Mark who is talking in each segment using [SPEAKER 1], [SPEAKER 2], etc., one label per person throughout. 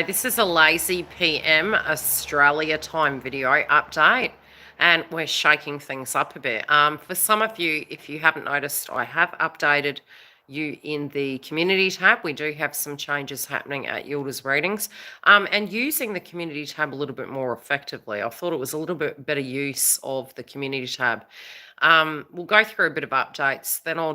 [SPEAKER 1] This is a lazy PM Australia time video update, and we're shaking things up a bit. For some of you, if you haven't noticed, I have updated you in the community tab. We do have some changes happening at Yildiz Readings, and using the community tab a little bit more effectively. I thought it was a little bit better use of the community tab. We'll go through a bit of updates, then I'll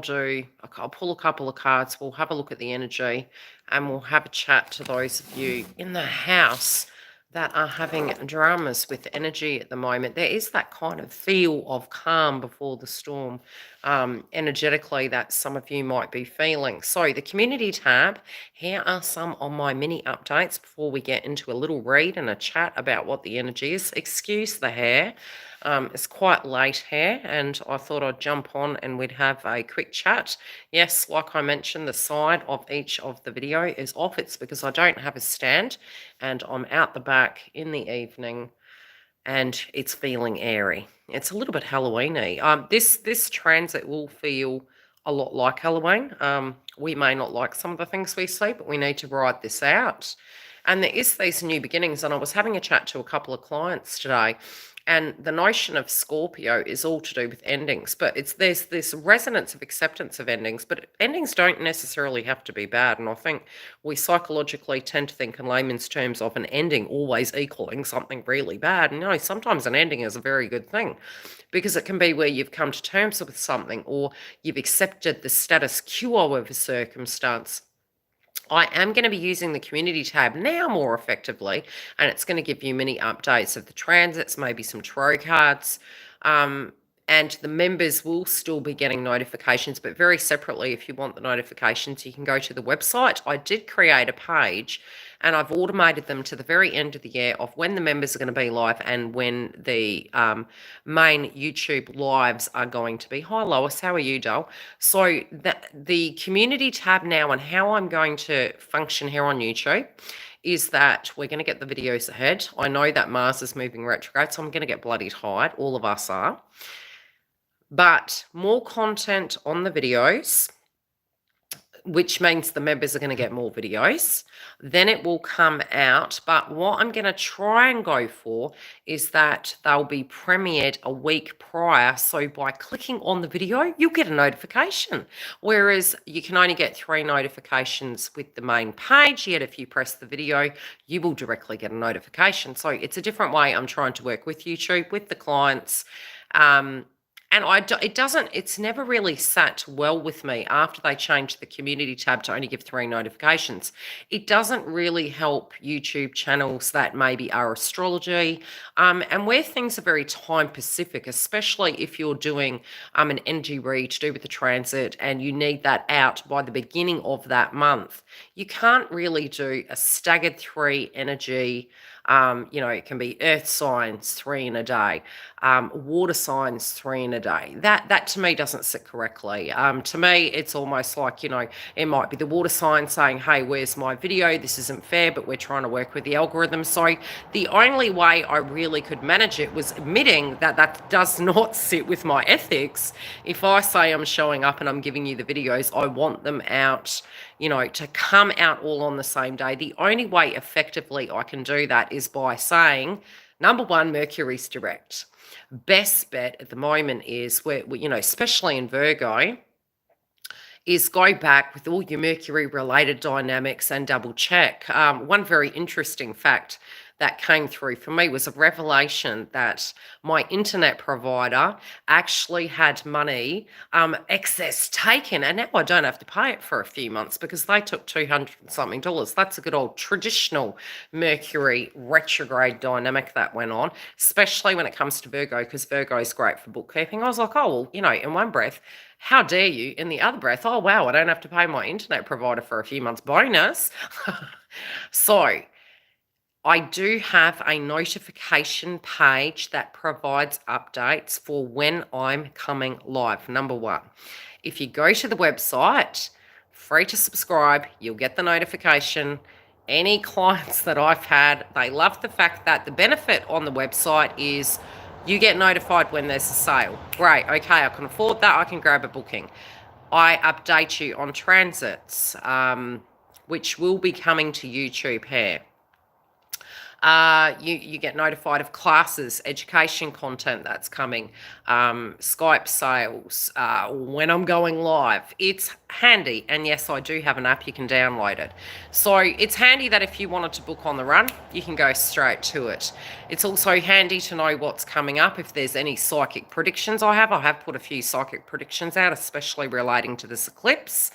[SPEAKER 1] pull a couple of cards, we'll have a look at the energy, and we'll have a chat to those of you in the house that are having dramas with energy at the moment. There is that kind of feel of calm before the storm, energetically, that some of you might be feeling. So the community tab, here are some of my mini updates before we get into a little read and a chat about what the energy is. Excuse the hair. It's quite late here, and I thought I'd jump on and we'd have a quick chat. Yes, like I mentioned, the side of each of the video is off. It's because I don't have a stand and I'm out the back in the evening and it's feeling airy. It's a little bit Halloween-y. This transit will feel a lot like Halloween. We may not like some of the things we see, but we need to ride this out. And there is these new beginnings, and I was having a chat to a couple of clients today, and the notion of Scorpio is all to do with endings, but there's this resonance of acceptance of endings, but endings don't necessarily have to be bad. And I think we psychologically tend to think in layman's terms of an ending always equaling something really bad. And no, sometimes an ending is a very good thing, because it can be where you've come to terms with something, or you've accepted the status quo of a circumstance. I am going to be using the community tab now more effectively, and it's going to give you mini updates of the transits, maybe some tarot cards, and the members will still be getting notifications, but very separately. If you want the notifications, you can go to the website. I did create a page, and I've automated them to the very end of the year of when the members are going to be live and when the main YouTube lives are going to be. Hi, Lois. How are you, doll? So the community tab now, and how I'm going to function here on YouTube, is that we're going to get the videos ahead. I know that Mars is moving retrograde, so I'm going to get bloody tired. All of us are. But more content on the videos, which means the members are going to get more videos. Then it will come out. But what I'm going to try and go for is that they'll be premiered a week prior. So by clicking on the video, you'll get a notification. Whereas you can only get 3 notifications with the main page. Yet if you press the video, you will directly get a notification. So it's a different way I'm trying to work with YouTube, with the clients. And it's never really sat well with me after they changed the community tab to only give 3 notifications. It doesn't really help YouTube channels that maybe are astrology, and where things are very time specific, especially if you're doing an energy read to do with the transit and you need that out by the beginning of that month. You can't really do a staggered 3 energy. It can be earth signs 3 in a day, water signs 3 in a day. That to me doesn't sit correctly. To me, it's almost like, it might be the water sign saying, hey, where's my video? This isn't fair, but we're trying to work with the algorithm. So the only way I really could manage it was admitting that that does not sit with my ethics. If I say I'm showing up and I'm giving you the videos, I want them out, to come out all on the same day. The only way effectively I can do that is by saying, number 1, Mercury's direct. Best bet at the moment is, especially in Virgo, is go back with all your Mercury-related dynamics and double check. One very interesting fact that came through for me was a revelation that my internet provider actually had money excess taken, and now I don't have to pay it for a few months because they took $200 and something. That's a good old traditional Mercury retrograde dynamic that went on, especially when it comes to Virgo, because Virgo is great for bookkeeping. I was like, oh, well, in one breath, how dare you? In the other breath, oh, wow, I don't have to pay my internet provider for a few months. Bonus. So I do have a notification page that provides updates for when I'm coming live. Number 1, if you go to the website, free to subscribe, you'll get the notification. Any clients that I've had, they love the fact that the benefit on the website is you get notified when there's a sale. Great, okay, I can afford that, I can grab a booking. I update you on transits, which will be coming to YouTube here. You get notified of classes, education content that's coming, Skype sales, when I'm going live. It's handy. And yes, I do have an app. You can download it. So it's handy that if you wanted to book on the run, you can go straight to it. It's also handy to know what's coming up. If there's any psychic predictions I have put a few psychic predictions out, especially relating to this eclipse.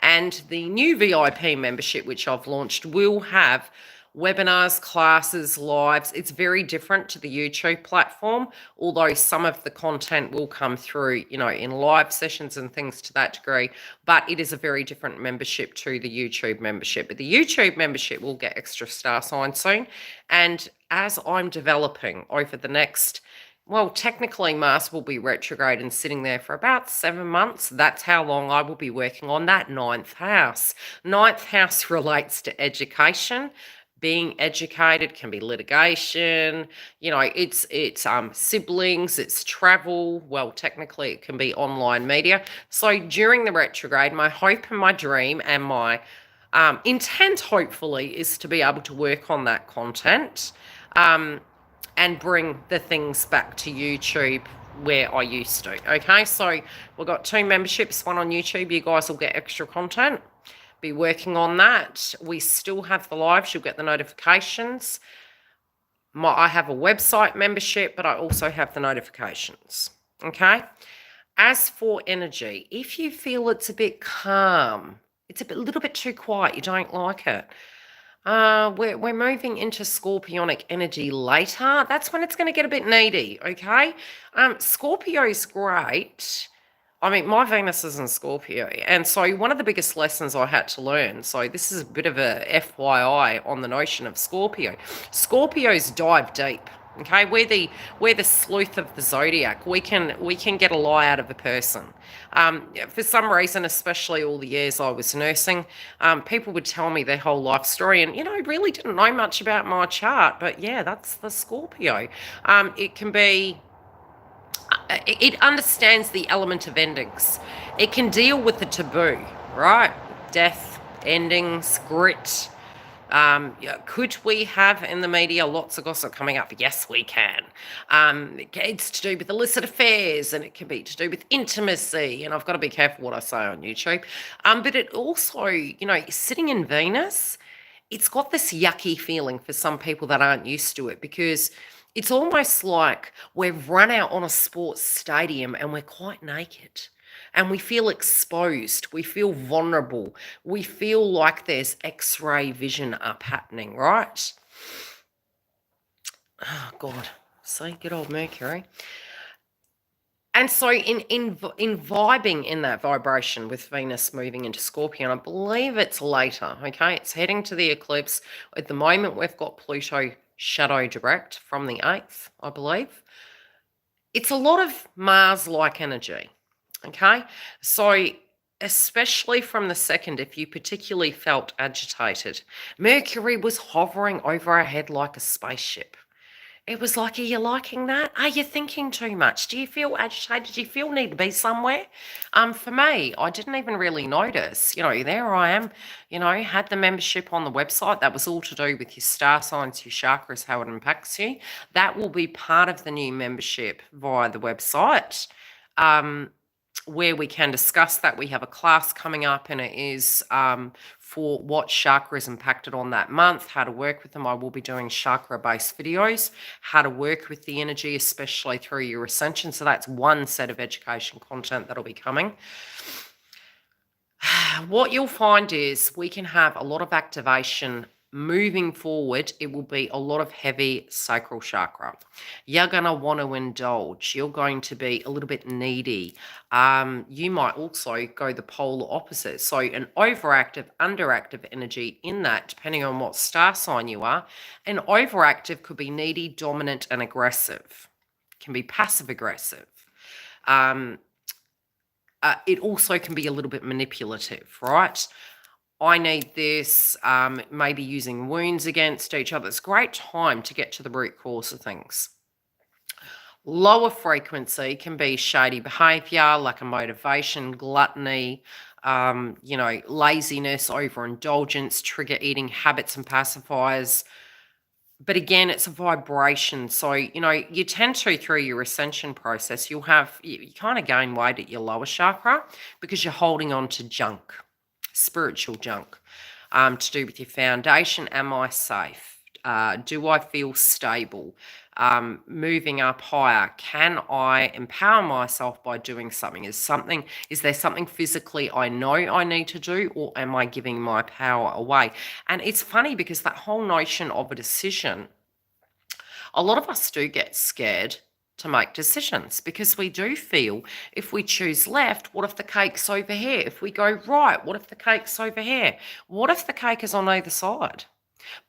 [SPEAKER 1] And the new VIP membership, which I've launched, will have webinars, classes, lives. It's very different to the YouTube platform, although some of the content will come through, in live sessions and things to that degree, but it is a very different membership to the YouTube membership. But the YouTube membership will get extra star signs soon. And as I'm developing over the next, well, technically Mars will be retrograde and sitting there for about 7 months. That's how long I will be working on that ninth house. Ninth house relates to education. Being educated can be litigation, it's siblings, it's travel. Well, technically it can be online media. So during the retrograde, my hope and my dream and my intent, hopefully, is to be able to work on that content and bring the things back to YouTube where I used to. Okay, so we've got 2 memberships, one on YouTube. You guys will get extra content. Be working on that. We still have the lives. You'll get the notifications. I have a website membership, but I also have the notifications. Okay. As for energy, if you feel it's a bit calm, it's a little bit too quiet, you don't like it, we're moving into Scorpionic energy later. That's when it's going to get a bit needy. Okay. Scorpio's great. I mean, my Venus is in Scorpio, and so one of the biggest lessons I had to learn, so this is a bit of a FYI on the notion of Scorpio. Scorpios dive deep, okay? We're the sleuth of the zodiac. We can get a lie out of a person. For some reason, especially all the years I was nursing, people would tell me their whole life story, and really didn't know much about my chart, but yeah, that's the Scorpio. It can be. It understands the element of endings. It can deal with the taboo, right? Death, endings, grit. Could we have in the media lots of gossip coming up? Yes, we can. It's to do with illicit affairs, and it can be to do with intimacy. And I've got to be careful what I say on YouTube. But it also, sitting in Venus, it's got this yucky feeling for some people that aren't used to it, because it's almost like we've run out on a sports stadium and we're quite naked and we feel exposed. We feel vulnerable. We feel like there's X-ray vision up happening, right? Oh, God. See, good old Mercury. And so in vibing in that vibration with Venus moving into Scorpio, I believe it's later, okay? It's heading to the eclipse. At the moment, we've got Pluto shadow direct from the 8th, I believe. It's a lot of Mars-like energy, okay? So especially from the 2nd, if you particularly felt agitated, Mercury was hovering over our head like a spaceship. It was like, are you liking that? Are you thinking too much? Do you feel agitated? Do you feel need to be somewhere? For me, I didn't even really notice. There I am, had the membership on the website. That was all to do with your star signs, your chakras, how it impacts you. That will be part of the new membership via the website, where we can discuss that. We have a class coming up, and it is for what chakra is impacted on that month, how to work with them. I will be doing chakra-based videos, how to work with the energy, especially through your ascension. So that's one set of education content that'll be coming. What you'll find is we can have a lot of activation moving forward. It will be a lot of heavy sacral chakra. You're going to want to indulge. You're going to be a little bit needy. You might also go the polar opposite. So an overactive, underactive energy in that, depending on what star sign you are. An overactive could be needy, dominant, and aggressive. It can be passive aggressive. It also can be a little bit manipulative, right? I need this, maybe using wounds against each other. It's a great time to get to the root cause of things. Lower frequency can be shady behavior, lack of motivation, gluttony, laziness, overindulgence, trigger eating habits and pacifiers. But again, it's a vibration. So, you tend to, through your ascension process, you kind of gain weight at your lower chakra because you're holding on to junk, spiritual junk, to do with your foundation. Am I safe? Do I feel stable? Moving up higher, can I empower myself by doing something? Is there something physically I know I need to do, or am I giving my power away? And it's funny because that whole notion of a decision, a lot of us do get scared to make decisions because we do feel, if we choose left, what if the cake's over here? If we go right, what if the cake's over here? What if the cake is on either side?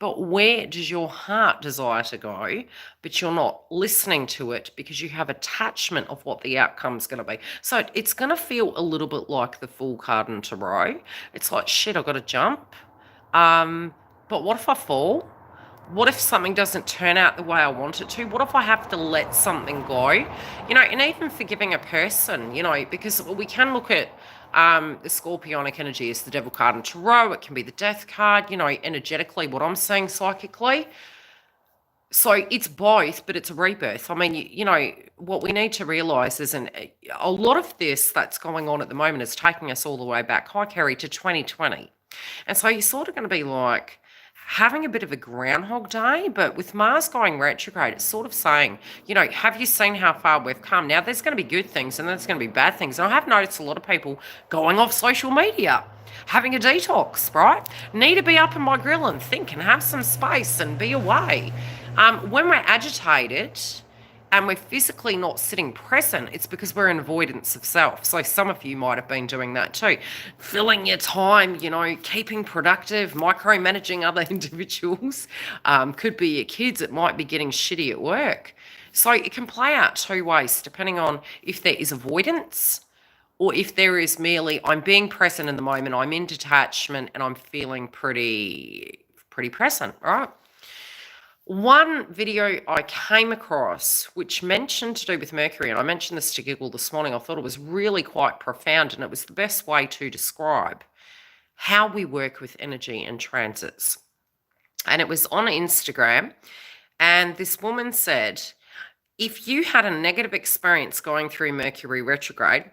[SPEAKER 1] But where does your heart desire to go, but you're not listening to it because you have attachment of what the outcome's going to be? So it's going to feel a little bit like the Fool card in Tarot. It's like, shit, I've got to jump. But what if I fall? What if something doesn't turn out the way I want it to? What if I have to let something go? And even forgiving a person, because we can look at the Scorpionic energy as the Devil card in Tarot. It can be the Death card, energetically, what I'm saying psychically. So it's both, but it's a rebirth. I mean, what we need to realize is a lot of this that's going on at the moment is taking us all the way back, hi, Kerry, to 2020. And so you're sort of going to be like having a bit of a Groundhog Day, but with Mars going retrograde, it's sort of saying, have you seen how far we've come? Now, there's going to be good things and there's going to be bad things. And I have noticed a lot of people going off social media, having a detox, right? Need to be up in my grill and think and have some space and be away. When we're agitated and we're physically not sitting present, it's because we're in avoidance of self. So some of you might have been doing that too. Filling your time, keeping productive, micromanaging other individuals. Could be your kids. It might be getting shitty at work. So it can play out two ways, depending on if there is avoidance or if there is merely, I'm being present in the moment, I'm in detachment and I'm feeling pretty present, right? One video I came across which mentioned to do with Mercury, and I mentioned this to Giggle this morning, I thought it was really quite profound, and it was the best way to describe how we work with energy and transits. And it was on Instagram, and this woman said, if you had a negative experience going through Mercury retrograde,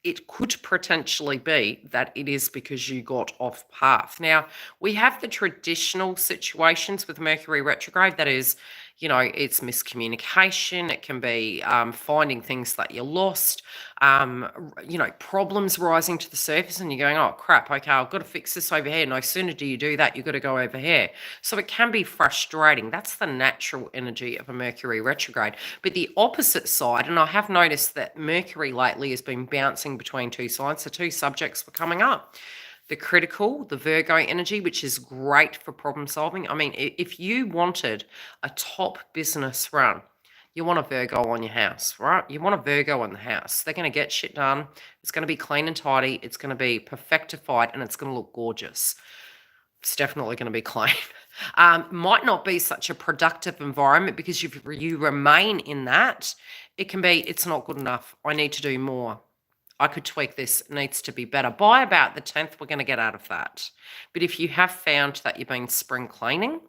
[SPEAKER 1] it could potentially be that it is because you got off path. Now, we have the traditional situations with Mercury retrograde. That is, it's miscommunication. It can be finding things that you lost, problems rising to the surface and you're going, oh, crap, okay, I've got to fix this over here. No sooner do you do that, you've got to go over here. So it can be frustrating. That's the natural energy of a Mercury retrograde. But the opposite side, and I have noticed that Mercury lately has been bouncing between two sides, so two subjects were coming up. The critical, the Virgo energy, which is great for problem solving. I mean, if you wanted a top business run, you want a Virgo on your house, right? You want a Virgo in the house. They're going to get shit done. It's going to be clean and tidy. It's going to be perfectified and it's going to look gorgeous. It's definitely going to be clean. Might not be such a productive environment because if you remain in that, it can be, it's not good enough. I need to do more. I could tweak this, it needs to be better. By about the 10th, we're going to get out of that. But if you have found that you've been spring cleaning,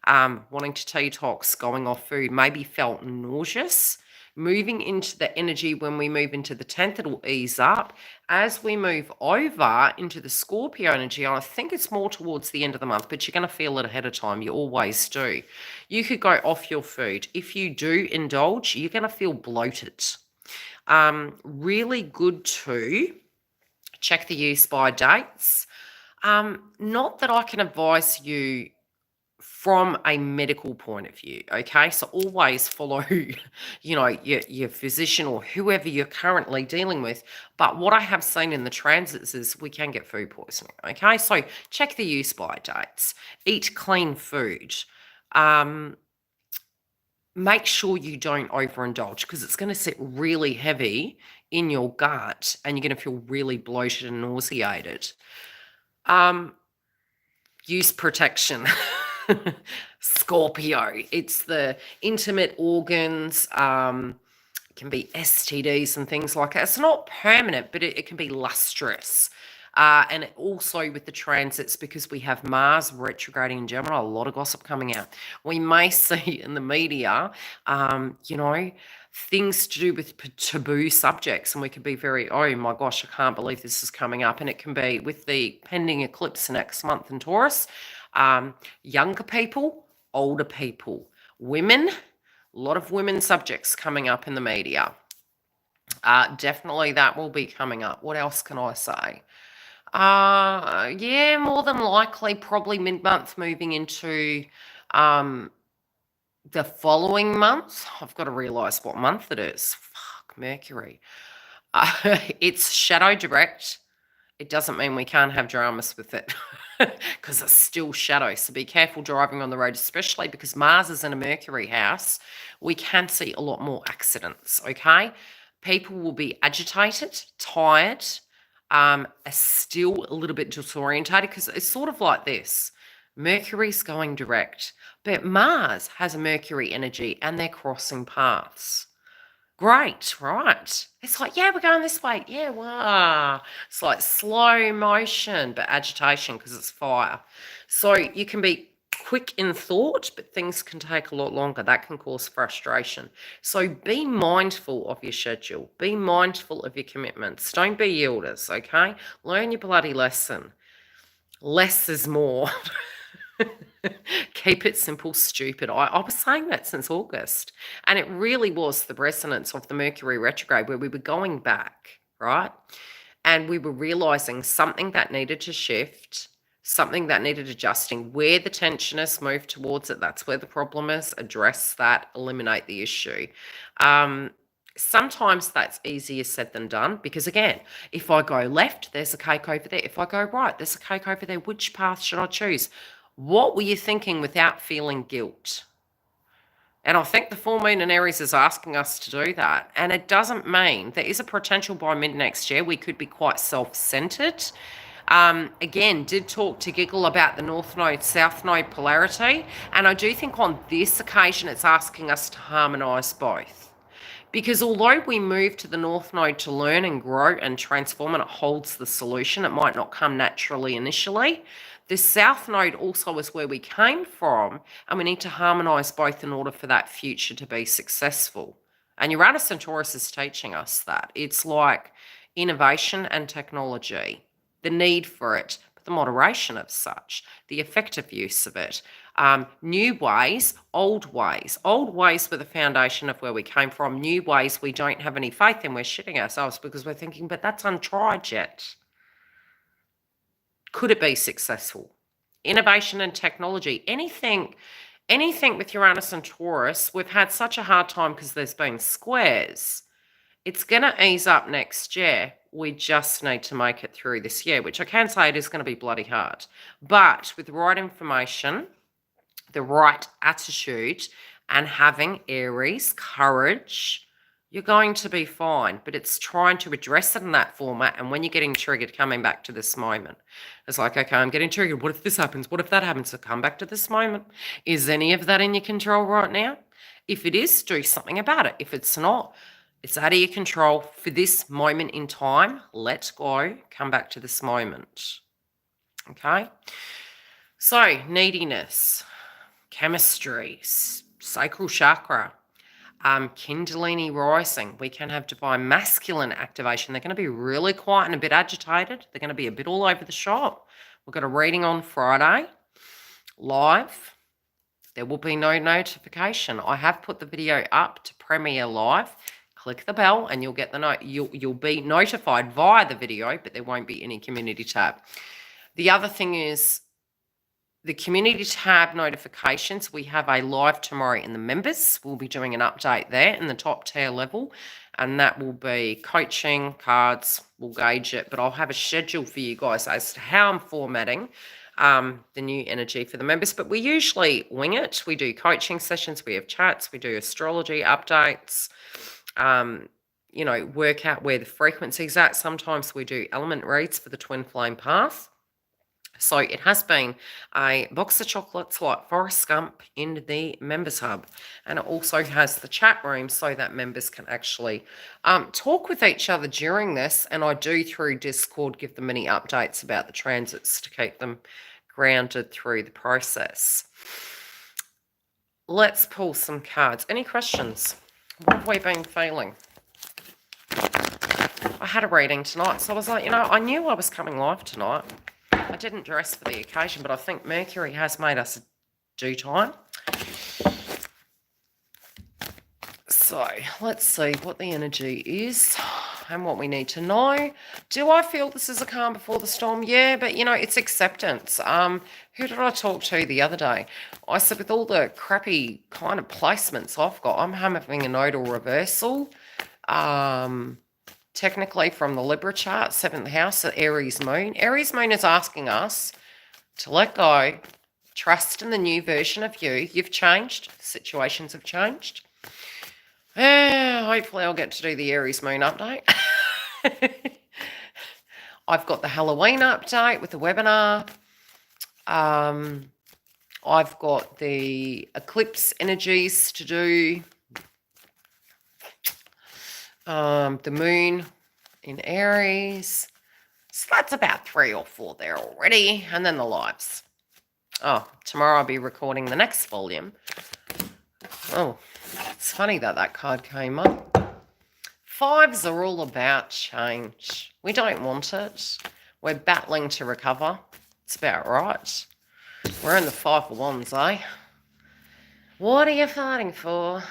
[SPEAKER 1] wanting to detox, going off food, maybe felt nauseous, moving into the energy when we move into the 10th, it'll ease up. As we move over into the Scorpio energy, I think it's more towards the end of the month, but you're going to feel it ahead of time. You always do. You could go off your food. If you do indulge, you're going to feel bloated. Really good to check the use by dates. Not that I can advise you from a medical point of view, okay? So always follow, your physician or whoever you're currently dealing with. But what I have seen in the transits is we can get food poisoning, okay? So check the use by dates. Eat clean food. Make sure you don't overindulge because it's going to sit really heavy in your gut and you're going to feel really bloated and nauseated. Use protection. Scorpio. It's the intimate organs. It can be STDs and things like that. It's not permanent, but it can be lustrous. And also with the transits, because we have Mars retrograding in Gemini, a lot of gossip coming out. We may see in the media, things to do with taboo subjects, and we could be very, oh my gosh, I can't believe this is coming up. And it can be with the pending eclipse next month in Taurus, younger people, older people, women, a lot of women subjects coming up in the media. Definitely that will be coming up. What else can I say? Yeah, more than likely, probably mid-month moving into the following month. I've got to realize what month it is. Fuck, Mercury. It's shadow direct. It doesn't mean we can't have dramas with it because it's still shadow. So be careful driving on the road, especially because Mars is in a Mercury house. We can see a lot more accidents, okay? People will be agitated, tired, are still a little bit disorientated because it's sort of like this. Mercury's going direct, but Mars has a Mercury energy and they're crossing paths. Great, right? It's like, yeah, we're going this way. Yeah, wow. It's like slow motion, but agitation because it's fire. So you can be quick in thought, but things can take a lot longer. That can cause frustration. So be mindful of your schedule. Be mindful of your commitments. Don't be Yildiz, okay? Learn your bloody lesson. Less is more. Keep it simple, stupid. I was saying that since August. And it really was the resonance of the Mercury retrograde where we were going back, right? And we were realizing something that needed to shift, something that needed adjusting. Where the tension is, move towards it. That's where the problem is. Address that, eliminate the issue. Sometimes that's easier said than done because, again, if I go left, there's a cake over there. If I go right, there's a cake over there. Which path should I choose? What were you thinking without feeling guilt? And I think the full moon in Aries is asking us to do that. And it doesn't mean there is a potential by mid next year we could be quite self-centered. Again, did talk to Giggle about the North Node, South Node polarity. And I do think on this occasion it's asking us to harmonize both. Because although we move to the North Node to learn and grow and transform, and it holds the solution, it might not come naturally initially. The South Node also is where we came from, and we need to harmonize both in order for that future to be successful. And Uranus and Taurus is teaching us that. It's like innovation and technology, the need for it, but the moderation of such, the effective use of it. New ways, old ways. Old ways were the foundation of where we came from. New ways we don't have any faith in. We're shitting ourselves because we're thinking, but that's untried yet. Could it be successful? Innovation and technology, anything with Uranus and Taurus, we've had such a hard time because there's been squares. It's going to ease up next year. We just need to make it through this year, which I can say it is going to be bloody hard. But with the right information, the right attitude, and having Aries, courage, you're going to be fine. But it's trying to address it in that format. And when you're getting triggered, coming back to this moment. It's like, okay, I'm getting triggered. What if this happens? What if that happens? So come back to this moment. Is any of that in your control right now? If it is, do something about it. If it's not, it's out of your control for this moment in time. Let go. Come back to this moment. Okay? So, neediness, chemistry, sacral chakra, Kundalini rising. We can have divine masculine activation. They're going to be really quiet and a bit agitated. They're going to be a bit all over the shop. We've got a reading on Friday, live. There will be no notification. I have put the video up to premiere live. Click the bell and you'll get the note. You'll be notified via the video, but there won't be any community tab. The other thing is the community tab notifications. We have a live tomorrow in the members. We'll be doing an update there in the top tier level, and that will be coaching, cards. We'll gauge it, but I'll have a schedule for you guys as to how I'm formatting the new energy for the members. But we usually wing it. We do coaching sessions, we have chats, we do astrology updates, work out where the frequency's at. Sometimes we do element reads for the twin flame path. So it has been a box of chocolates like Forrest Gump in the members hub, and it also has the chat room so that members can actually talk with each other during this. And I do through Discord give them many updates about the transits to keep them grounded through the process. Let's pull some cards. Any questions? What have we been feeling? I had a reading tonight, so I was like, I knew I was coming live tonight. I didn't dress for the occasion, but I think Mercury has made us do time. So let's see what the energy is and what we need to know. Do I feel this is a calm before the storm? Yeah, but it's acceptance. Who did I talk to the other day? I said with all the crappy kind of placements I've got, I'm having a nodal reversal. Technically from the Libra chart, 7th house, the Aries moon. Aries moon is asking us to let go, trust in the new version of you. You've changed. Situations have changed. Hopefully I'll get to do the Aries moon update. I've got the Halloween update with the webinar. I've got the eclipse energies to do. The moon in Aries. So that's about 3 or 4 there already. And then the lives. Oh, tomorrow I'll be recording the next volume. Oh, it's funny that card came up. 5s are all about change. We don't want it. We're battling to recover. It's about right. We're in the 5 of Wands, eh? What are you fighting for?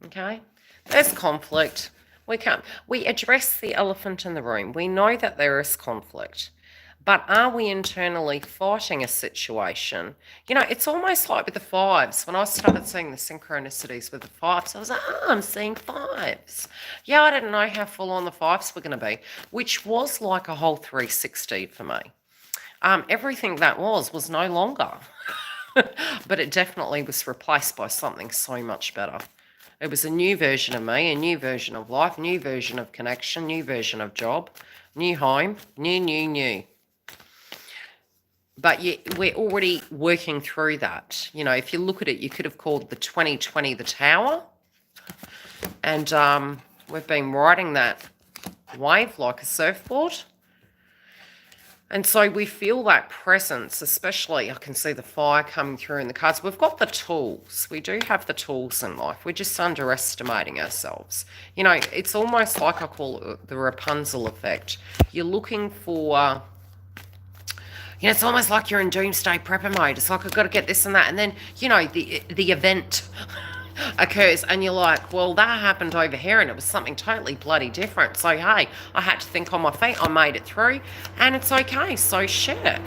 [SPEAKER 1] Okay. There's conflict. We address the elephant in the room. We know that there is conflict. But are we internally fighting a situation? It's almost like with the 5s. When I started seeing the synchronicities with the 5s, I was like, I'm seeing 5s. Yeah, I didn't know how full on the 5s were going to be, which was like a whole 360 for me. Everything that was no longer. But it definitely was replaced by something so much better. It was a new version of me, a new version of life, new version of connection, new version of job, new home, new. But we're already working through that. If you look at it, you could have called the 2020 the tower. And we've been riding that wave like a surfboard. And so we feel that presence, especially I can see the fire coming through in the cards. We've got the tools. We do have the tools in life. We're just underestimating ourselves. It's almost like I call it the Rapunzel effect. You're looking for, it's almost like you're in doomsday prepper mode. It's like, I've got to get this and that. And then, the event occurs and you're like, well, that happened over here and it was something totally bloody different. So, hey, I had to think on my feet. I made it through and it's okay. So shit,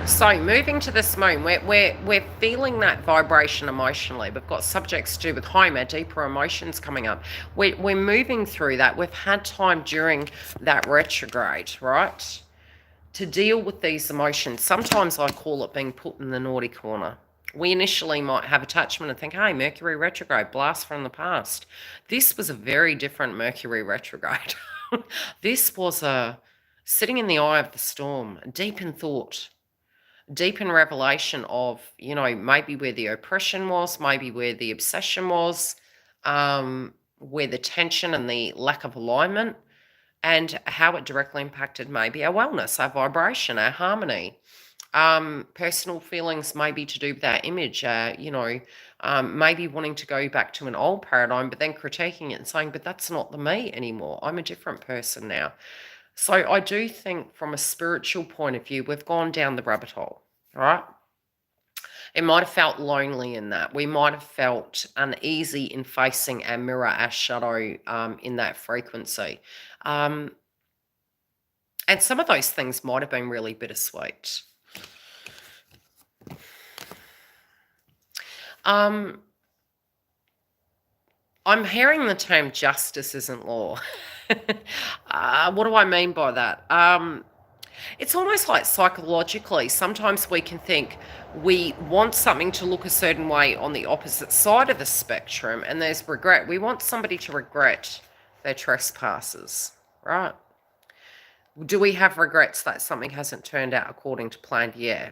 [SPEAKER 1] So moving to this moon, we're feeling that vibration emotionally. We've got subjects to do with home, our deeper emotions coming up. We're moving through that. We've had time during that retrograde, right, to deal with these emotions. Sometimes I call it being put in the naughty corner. We initially might have attachment and think, hey, Mercury retrograde, blast from the past. This was a very different Mercury retrograde. This was a sitting in the eye of the storm, deep in thought, deep in revelation of, maybe where the oppression was, maybe where the obsession was, where the tension and the lack of alignment, and how it directly impacted maybe our wellness, our vibration, our harmony. Personal feelings maybe to do with that image, maybe wanting to go back to an old paradigm, but then critiquing it and saying, but that's not the me anymore. I'm a different person now. So I do think from a spiritual point of view, we've gone down the rabbit hole, right? It might have felt lonely in that. We might have felt uneasy in facing our mirror, our shadow, in that frequency. And some of those things might have been really bittersweet. I'm hearing the term justice isn't law. What do I mean by that? It's almost like psychologically, sometimes we can think we want something to look a certain way on the opposite side of the spectrum, and there's regret. We want somebody to regret their trespasses, right? Do we have regrets that something hasn't turned out according to plan? Yeah.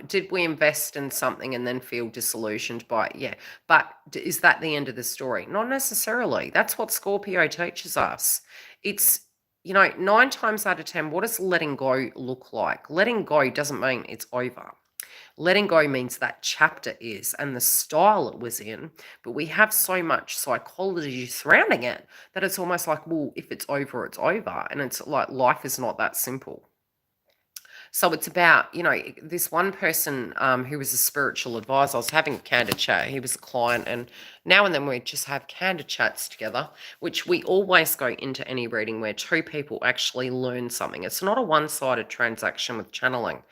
[SPEAKER 1] Did we invest in something and then feel disillusioned by it? Yeah. But is that the end of the story? Not necessarily. That's what Scorpio teaches us. It's, 9 times out of 10, what does letting go look like? Letting go doesn't mean it's over. Letting go means that chapter is and the style it was in, but we have so much psychology surrounding it that it's almost like, well, if it's over, it's over. And it's like life is not that simple. So it's about, this one person who was a spiritual advisor. I was having a candid chat. He was a client, and now and then we just have candid chats together, which we always go into any reading where two people actually learn something. It's not a one-sided transaction with channeling.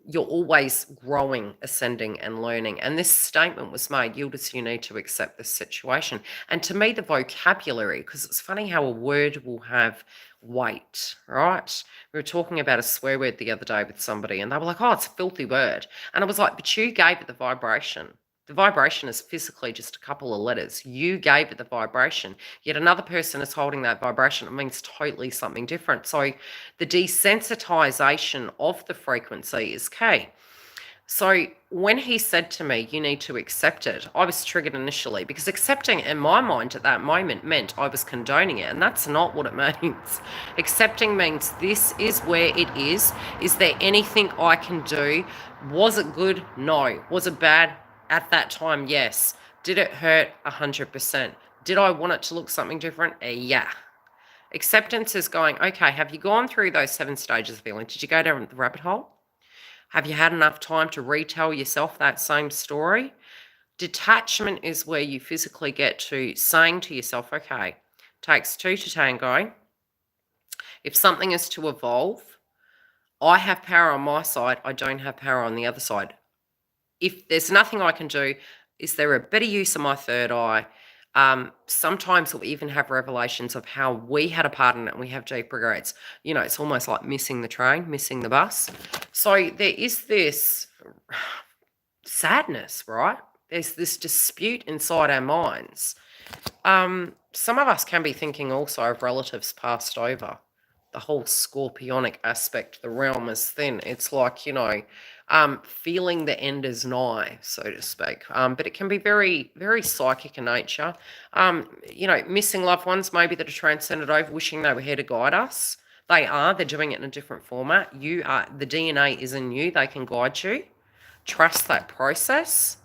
[SPEAKER 1] You're always growing, ascending, and learning. And this statement was made, Yildiz, you need to accept this situation. And to me, the vocabulary, because it's funny how a word will have weight, right? We were talking about a swear word the other day with somebody, and they were like, oh, it's a filthy word. And I was like, but you gave it the vibration. The vibration is physically just a couple of letters. You gave it the vibration, yet another person is holding that vibration. It means totally something different. So the desensitization of the frequency is key. So when he said to me, you need to accept it, I was triggered initially because accepting in my mind at that moment meant I was condoning it. And that's not what it means. Accepting means this is where it is. Is there anything I can do? Was it good? No. Was it bad? At that time, yes. Did it hurt? 100%. Did I want it to look something different? Yeah. Acceptance is going, okay, have you gone through those 7 stages of healing? Did you go down the rabbit hole? Have you had enough time to retell yourself that same story? Detachment is where you physically get to saying to yourself, okay, takes 2 to tango. If something is to evolve, I have power on my side. I don't have power on the other side. If there's nothing I can do, is there a better use of my third eye? Sometimes we'll even have revelations of how we had a part in it and we have deep regrets. It's almost like missing the train, missing the bus. So there is this sadness, right? There's this dispute inside our minds. Some of us can be thinking also of relatives passed over. The whole scorpionic aspect, the realm is thin. It's like, feeling the end is nigh, so to speak. But it can be very, very psychic in nature. Missing loved ones maybe that are transcended over, wishing they were here to guide us. They're doing it in a different format. The DNA is in you. They can guide you. Trust that process.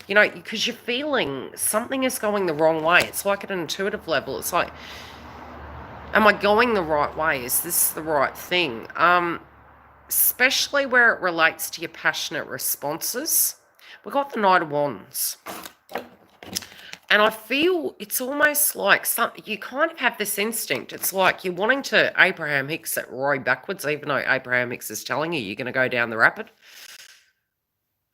[SPEAKER 1] Because you're feeling something is going the wrong way. It's like at an intuitive level. It's like, am I going the right way? Is this the right thing? Especially where it relates to your passionate responses. We've got the Knight of Wands. And I feel it's almost like you kind of have this instinct. It's like you're wanting to Abraham Hicks it right backwards, even though Abraham Hicks is telling you you're going to go down the rapid.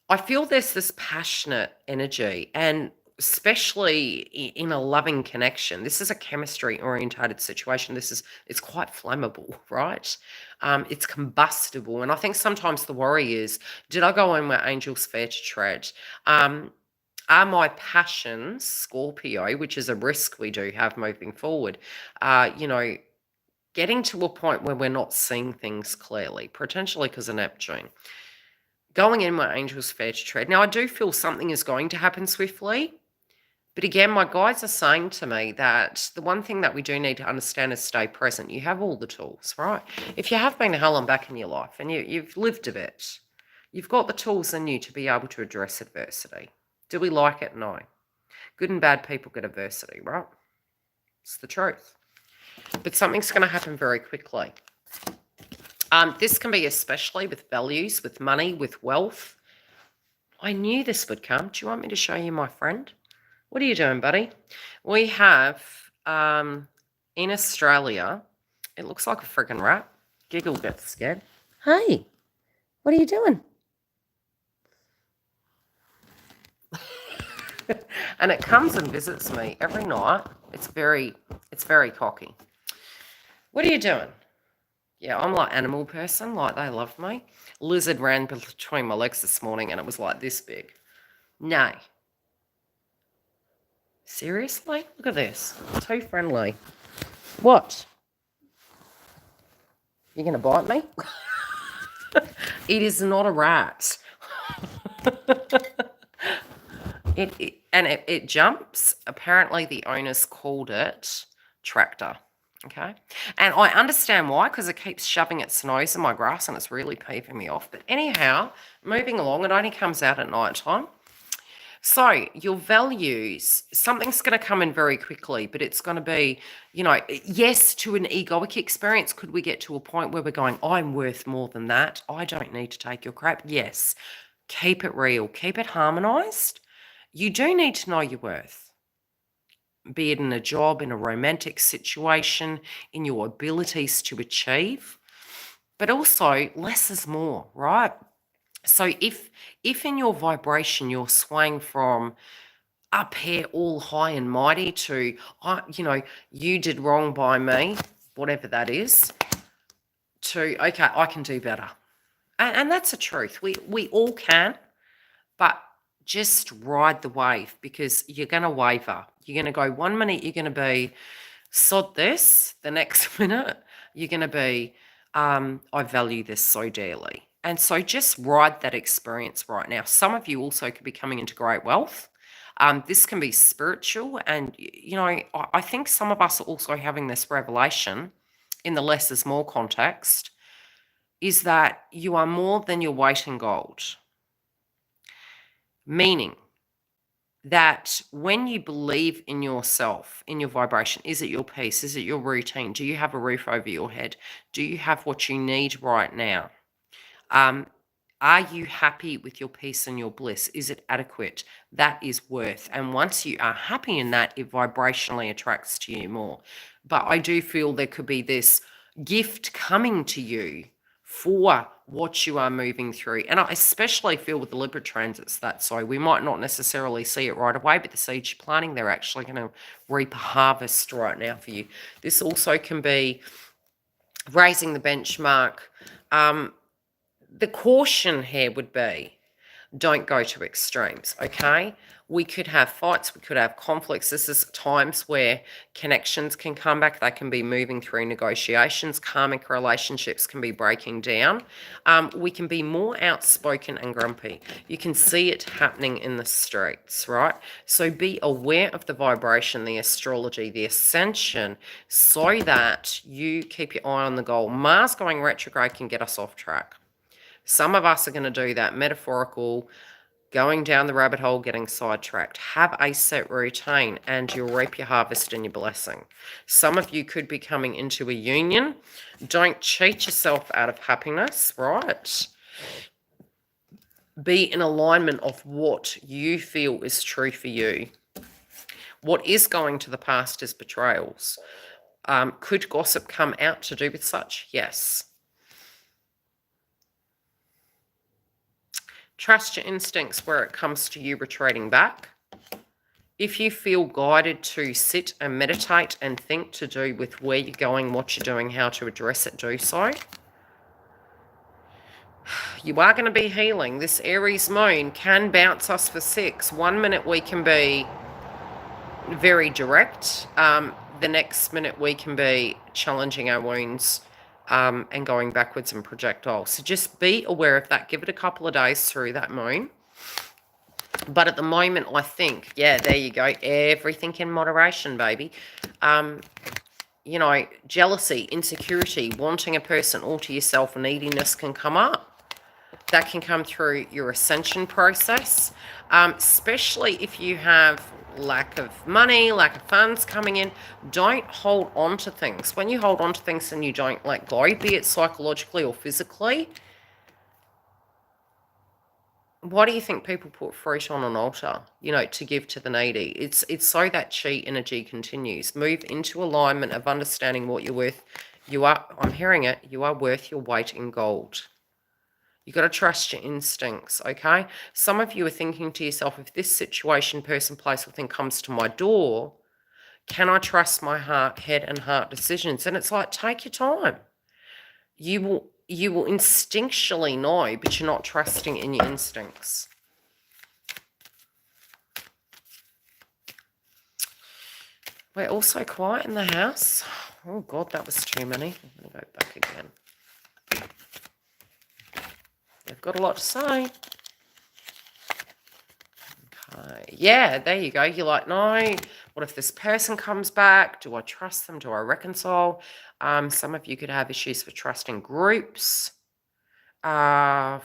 [SPEAKER 1] I feel there's this passionate energy, and especially in a loving connection. This is a chemistry orientated situation. It's quite flammable, right? It's combustible. And I think sometimes the worry is, did I go in where angels fair to tread? Are my passions, Scorpio, which is a risk we do have moving forward, getting to a point where we're not seeing things clearly, potentially because of Neptune. Going in where angels fair to tread. Now, I do feel something is going to happen swiftly. But again, my guides are saying to me that the one thing that we do need to understand is stay present. You have all the tools, right? If you have been to hell and back in your life and you've lived a bit, you've got the tools in you to be able to address adversity. Do we like it? No. Good and bad people get adversity, right? It's the truth. But something's going to happen very quickly. This can be especially with values, with money, with wealth. I knew this would come. Do you want me to show you my friend? What are you doing, buddy? We have, in Australia, it looks like a friggin' rat. Giggle gets scared. Hey, what are you doing? And it comes and visits me every night. It's very cocky. What are you doing? Yeah, I'm like animal person, like they love me. Lizard ran between my legs this morning and it was like this big. No. Seriously? Look at this. Too friendly. What? You gonna bite me? It is not a rat. It jumps. Apparently the owners called it tractor. Okay. And I understand why, because it keeps shoving its nose in my grass and it's really peeving me off. But anyhow, moving along, it only comes out at night time. So your values, something's going to come in very quickly, but it's going to be, yes, to an egoic experience. Could we get to a point where we're going, I'm worth more than that? I don't need to take your crap. Yes. Keep it real. Keep it harmonized. You do need to know your worth, be it in a job, in a romantic situation, in your abilities to achieve, but also less is more, right? So if in your vibration you're swaying from up here all high and mighty to, you did wrong by me, whatever that is, to, okay, I can do better. And that's the truth. We all can, but just ride the wave, because you're going to waver. You're going to go 1 minute, you're going to be, sod this. The next minute, you're going to be, I value this so dearly. And so just ride that experience right now. Some of you also could be coming into great wealth. This can be spiritual. And, I think some of us are also having this revelation in the less is more context, is that you are more than your weight in gold. Meaning that when you believe in yourself, in your vibration, is it your peace? Is it your routine? Do you have a roof over your head? Do you have what you need right now? Are you happy with your peace and your bliss? Is it adequate? That is worth. And once you are happy in that, it vibrationally attracts to you more. But I do feel there could be this gift coming to you for what you are moving through. And I especially feel with the Libra transits that so we might not necessarily see it right away, but the seeds you're planting, they're actually going to reap a harvest right now for you. This also can be raising the benchmark. The caution here would be, don't go to extremes, okay? We could have fights, we could have conflicts. This is times where connections can come back. They can be moving through negotiations. Karmic relationships can be breaking down. We can be more outspoken and grumpy. You can see it happening in the streets, right? So be aware of the vibration, the astrology, the ascension, so that you keep your eye on the goal. Mars going retrograde can get us off track. Some of us are going to do that metaphorical, going down the rabbit hole, getting sidetracked. Have a set routine and you'll reap your harvest and your blessing. Some of you could be coming into a union. Don't cheat yourself out of happiness, right? Be in alignment of what you feel is true for you. What is going to the past is betrayals. Could gossip come out to do with such? Yes. Trust your instincts where it comes to you retreating back. If you feel guided to sit and meditate and think to do with where you're going, what you're doing, how to address it, do so. You are going to be healing. This Aries moon can bounce us for 6. 1 minute we can be very direct. The next minute we can be challenging our wounds and going backwards in projectiles. So just be aware of that. Give it a couple of days through that moon. But at the moment, I think, yeah, there you go. Everything in moderation, baby. Jealousy, insecurity, wanting a person all to yourself, neediness can come up. That can come through your ascension process, especially if you have lack of money, lack of funds coming in. Don't hold on to things. When you hold on to things and you don't let go, be it psychologically or physically, why do you think people put fruit on an altar, to give to the needy? It's so that chi energy continues. Move into alignment of understanding what you're worth. I'm hearing it, you are worth your weight in gold. You got to trust your instincts, okay? Some of you are thinking to yourself, if this situation, person, place, or thing comes to my door, can I trust my head and heart decisions? And it's like, take your time. you will instinctually know, but you're not trusting in your instincts. We're also quiet in the house. Oh God, that was too many. I'm gonna go back again. They've got a lot to say. Okay. Yeah, there you go. You're like, no, what if this person comes back? Do I trust them? Do I reconcile? Some of you could have issues with trusting groups. Some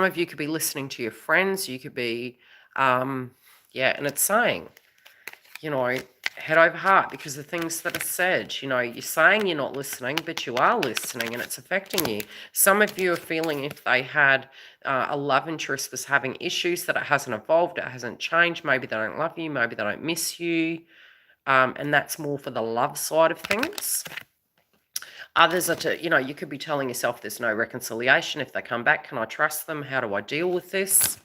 [SPEAKER 1] of you could be listening to your friends. You could be, yeah, and it's saying, head over heart, because the things that are said, you're saying you're not listening, but you are listening and it's affecting you. Some of you are feeling if they had a love interest was having issues, that it hasn't evolved, it hasn't changed. Maybe they don't love you, maybe they don't miss you. And that's more for the love side of things. Others are you could be telling yourself there's no reconciliation. If they come back, can I trust them? How do I deal with this?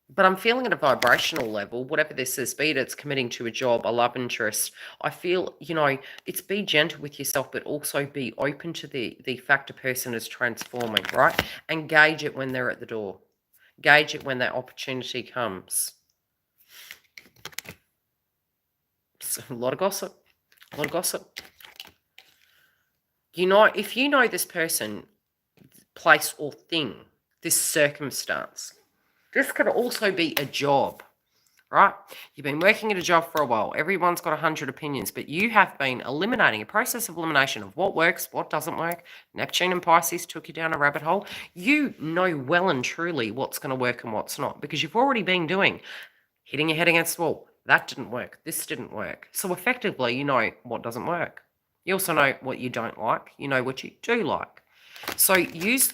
[SPEAKER 1] But I'm feeling at a vibrational level, whatever this is, be it it's committing to a job, a love interest, I feel, it's be gentle with yourself, but also be open to the fact a person is transforming, right? And gauge it when they're at the door. Gauge it when that opportunity comes. So, a lot of gossip. A lot of gossip. If you know this person, place or thing, this circumstance, this could also be a job, right? You've been working at a job for a while. Everyone's got 100 opinions, but you have been eliminating, a process of elimination of what works, what doesn't work. Neptune and Pisces took you down a rabbit hole. You know well and truly what's going to work and what's not, because you've already been doing hitting your head against the wall. That didn't work. This didn't work. So effectively, you know what doesn't work. You also know what you don't like. You know what you do like. So use,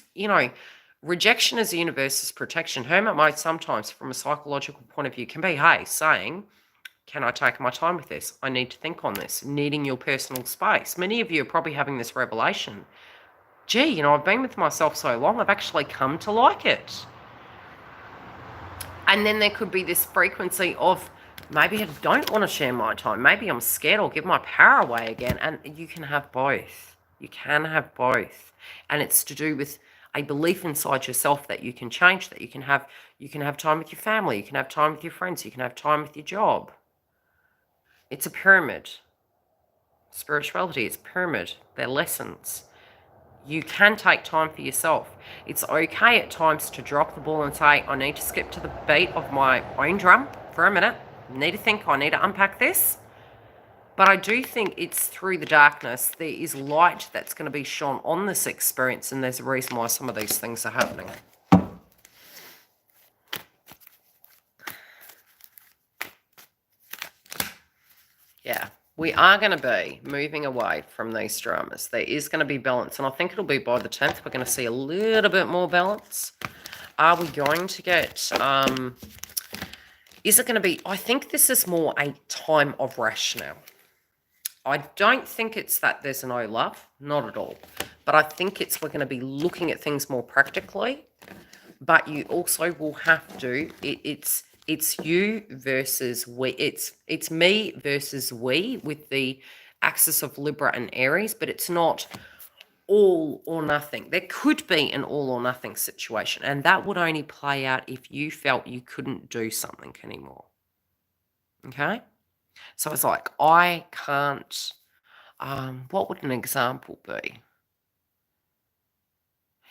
[SPEAKER 1] rejection as the universe's protection. Hermit mode sometimes from a psychological point of view can be, hey, saying, can I take my time with this? I need to think on this. Needing your personal space. Many of you are probably having this revelation. Gee, I've been with myself so long, I've actually come to like it. And then there could be this frequency of, maybe I don't want to share my time. Maybe I'm scared I'll give my power away again. And you can have both. You can have both. And it's to do with a belief inside yourself that you can change, that you can have time with your family, you can have time with your friends, you can have time with your job. It's a pyramid. Spirituality, it's a pyramid. They're lessons. You can take time for yourself. It's okay at times to drop the ball and say, I need to skip to the beat of my own drum for a minute. I need to think, I need to unpack this. But I do think it's through the darkness, there is light that's going to be shone on this experience, and there's a reason why some of these things are happening. Yeah. We are going to be moving away from these dramas. There is going to be balance, and I think it'll be by the 10th. We're going to see a little bit more balance. Are we going to get, is it going to be, I think this is more a time of rationale. I don't think it's that there's no love, not at all. But I think we're going to be looking at things more practically, but you also will have to, it's you versus we. It's me versus we with the axis of Libra and Aries, but it's not all or nothing. There could be an all or nothing situation, and that would only play out if you felt you couldn't do something anymore. Okay? So it's like, I can't, what would an example be?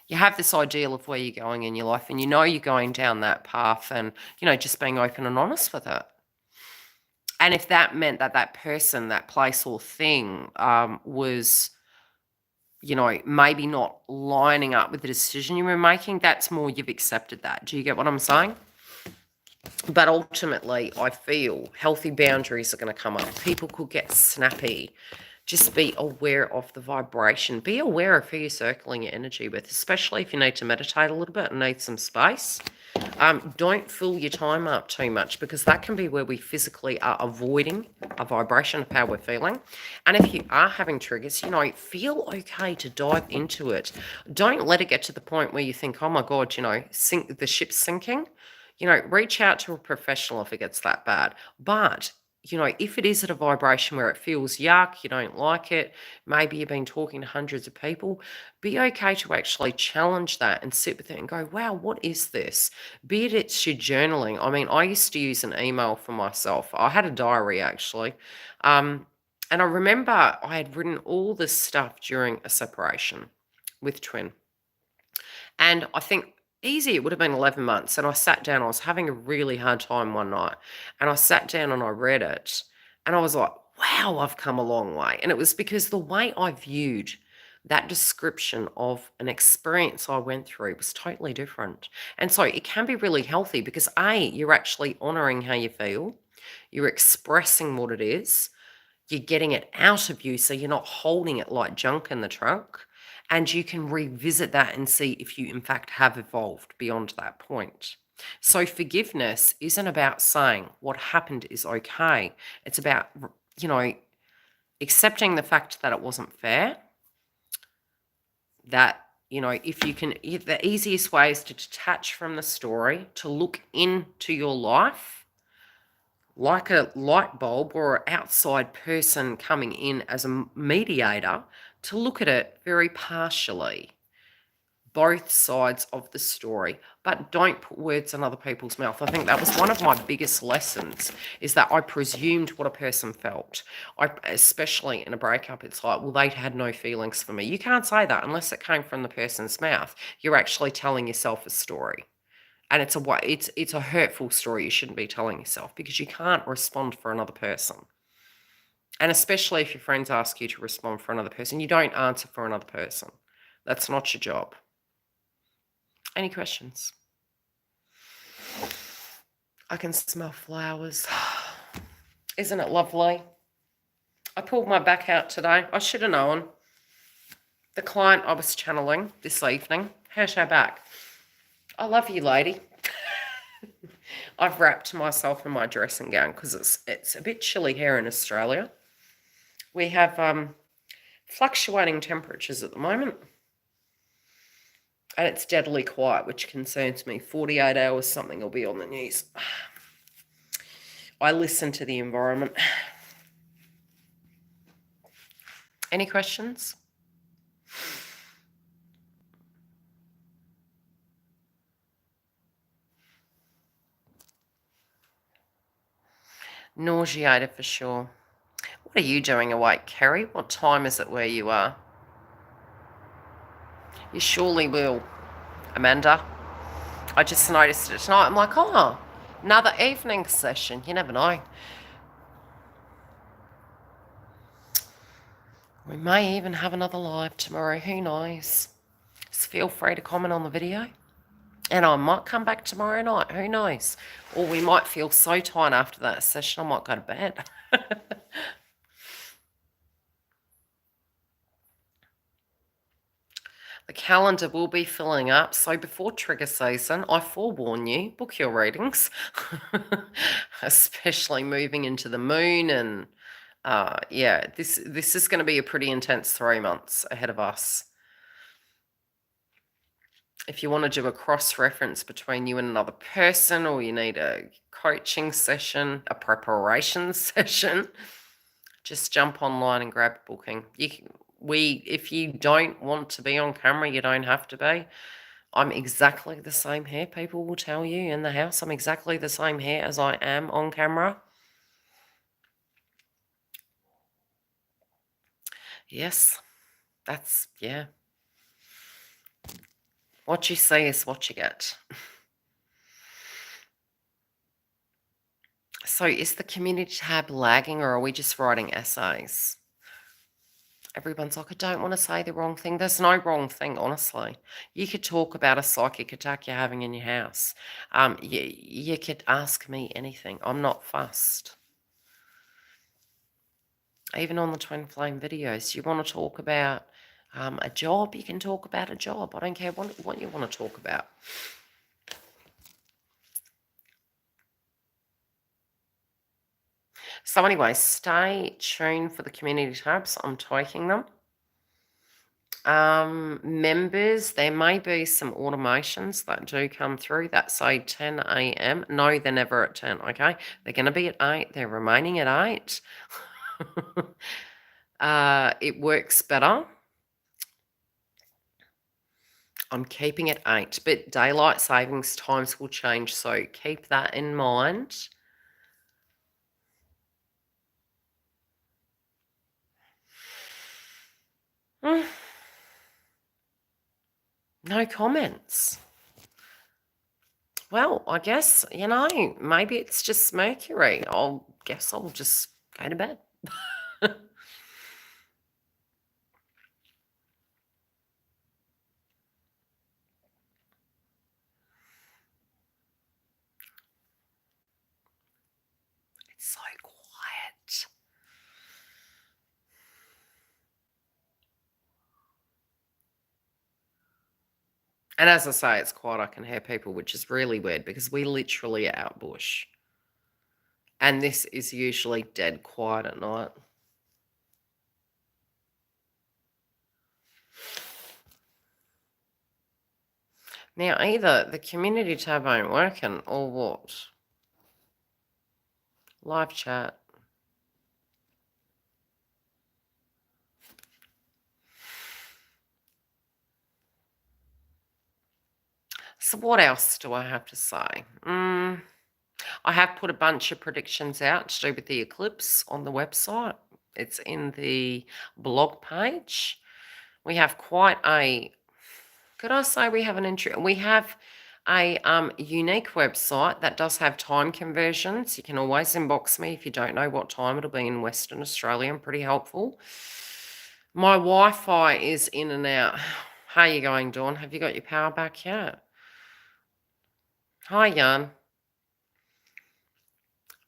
[SPEAKER 1] You have this ideal of where you're going in your life, and you're going down that path, and, just being open and honest with it. And if that meant that person, that place or thing was, maybe not lining up with the decision you were making, that's more you've accepted that. Do you get what I'm saying? But ultimately, I feel healthy boundaries are going to come up. People could get snappy. Just be aware of the vibration. Be aware of who you're circling your energy with, especially if you need to meditate a little bit and need some space. Don't fill your time up too much, because that can be where we physically are avoiding a vibration of how we're feeling. And if you are having triggers, feel okay to dive into it. Don't let it get to the point where you think, oh my God, the ship's sinking. Reach out to a professional if it gets that bad. But if it is at a vibration where it feels yuck, you don't like it, maybe you've been talking to hundreds of people, be okay to actually challenge that and sit with it and go, wow, what is this? Be it's your journaling. I mean, I used to use an email for myself. I had a diary actually. And I remember I had written all this stuff during a separation with twin. And I think easy, it would have been 11 months. And I sat down, I was having a really hard time one night. And I sat down and I read it. And I was like, wow, I've come a long way. And it was because the way I viewed that description of an experience I went through was totally different. And so it can be really healthy because you're actually honoring how you feel, you're expressing what it is, you're getting it out of you so you're not holding it like junk in the trunk. And you can revisit that and see if you, in fact, have evolved beyond that point. So, forgiveness isn't about saying what happened is okay. It's about, you know, accepting the fact that it wasn't fair. That, if you can, the easiest way is to detach from the story, to look into your life like a light bulb or an outside person coming in as a mediator, to look at it very partially, both sides of the story, but don't put words in other people's mouth. I think that was one of my biggest lessons, is that I presumed what a person felt. Especially in a breakup, it's like, well, they had no feelings for me. You can't say that unless it came from the person's mouth. You're actually telling yourself a story. And it's a hurtful story you shouldn't be telling yourself, because you can't respond for another person. And especially if your friends ask you to respond for another person, you don't answer for another person. That's not your job. Any questions? I can smell flowers. Isn't it lovely? I pulled my back out today. I should have known. The client I was channeling this evening, how's her back? I love you, lady. I've wrapped myself in my dressing gown because it's a bit chilly here in Australia. We have fluctuating temperatures at the moment. And it's deadly quiet, which concerns me. 48 hours, something will be on the news. I listen to the environment. Any questions? Nauseated for sure. What are you doing awake, Kerry? What time is it where you are? You surely will, Amanda. I just noticed it tonight. I'm like, oh, another evening session. You never know. We may even have another live tomorrow. Who knows? Just feel free to comment on the video. And I might come back tomorrow night. Who knows? Or we might feel so tired after that session, I might go to bed. The calendar will be filling up. So before trigger season, I forewarn you, book your readings. Especially moving into the moon. And yeah, this is going to be a pretty intense 3 months ahead of us. If you want to do a cross-reference between you and another person, or you need a coaching session, a preparation session, just jump online and grab a booking. If you don't want to be on camera, you don't have to be. I'm exactly the same here. People will tell you in the house, I'm exactly the same here as I am on camera. Yes, yeah. What you see is what you get. So is the community tab lagging, or are we just writing essays? Everyone's like, I don't want to say the wrong thing. There's no wrong thing, honestly. You could talk about a psychic attack you're having in your house. You could ask me anything. I'm not fussed. Even on the Twin Flame videos, you want to talk about a job, you can talk about a job. I don't care what you want to talk about. So anyway, stay tuned for the community tabs. I'm taking them. Members, there may be some automations that do come through that say 10 a.m. No, they're never at 10, okay? They're going to be at 8. They're remaining at 8. It works better. I'm keeping it 8, but daylight savings times will change, so keep that in mind. No comments. Well, I guess, maybe it's just Mercury. Guess I'll just go to bed. It's so quiet. And as I say, it's quiet. I can hear people, which is really weird because we literally are out bush. And this is usually dead quiet at night. Now, either the community tab ain't working or what? Live chat. So what else do I have to say? I have put a bunch of predictions out to do with the eclipse on the website. It's in the blog page. We have quite a, could I say we have we have a unique website that does have time conversions. You can always inbox me if you don't know what time. It'll be in Western Australia. I'm pretty helpful. My Wi-Fi is in and out. How are you going, Dawn? Have you got your power back yet? Hi, Jan.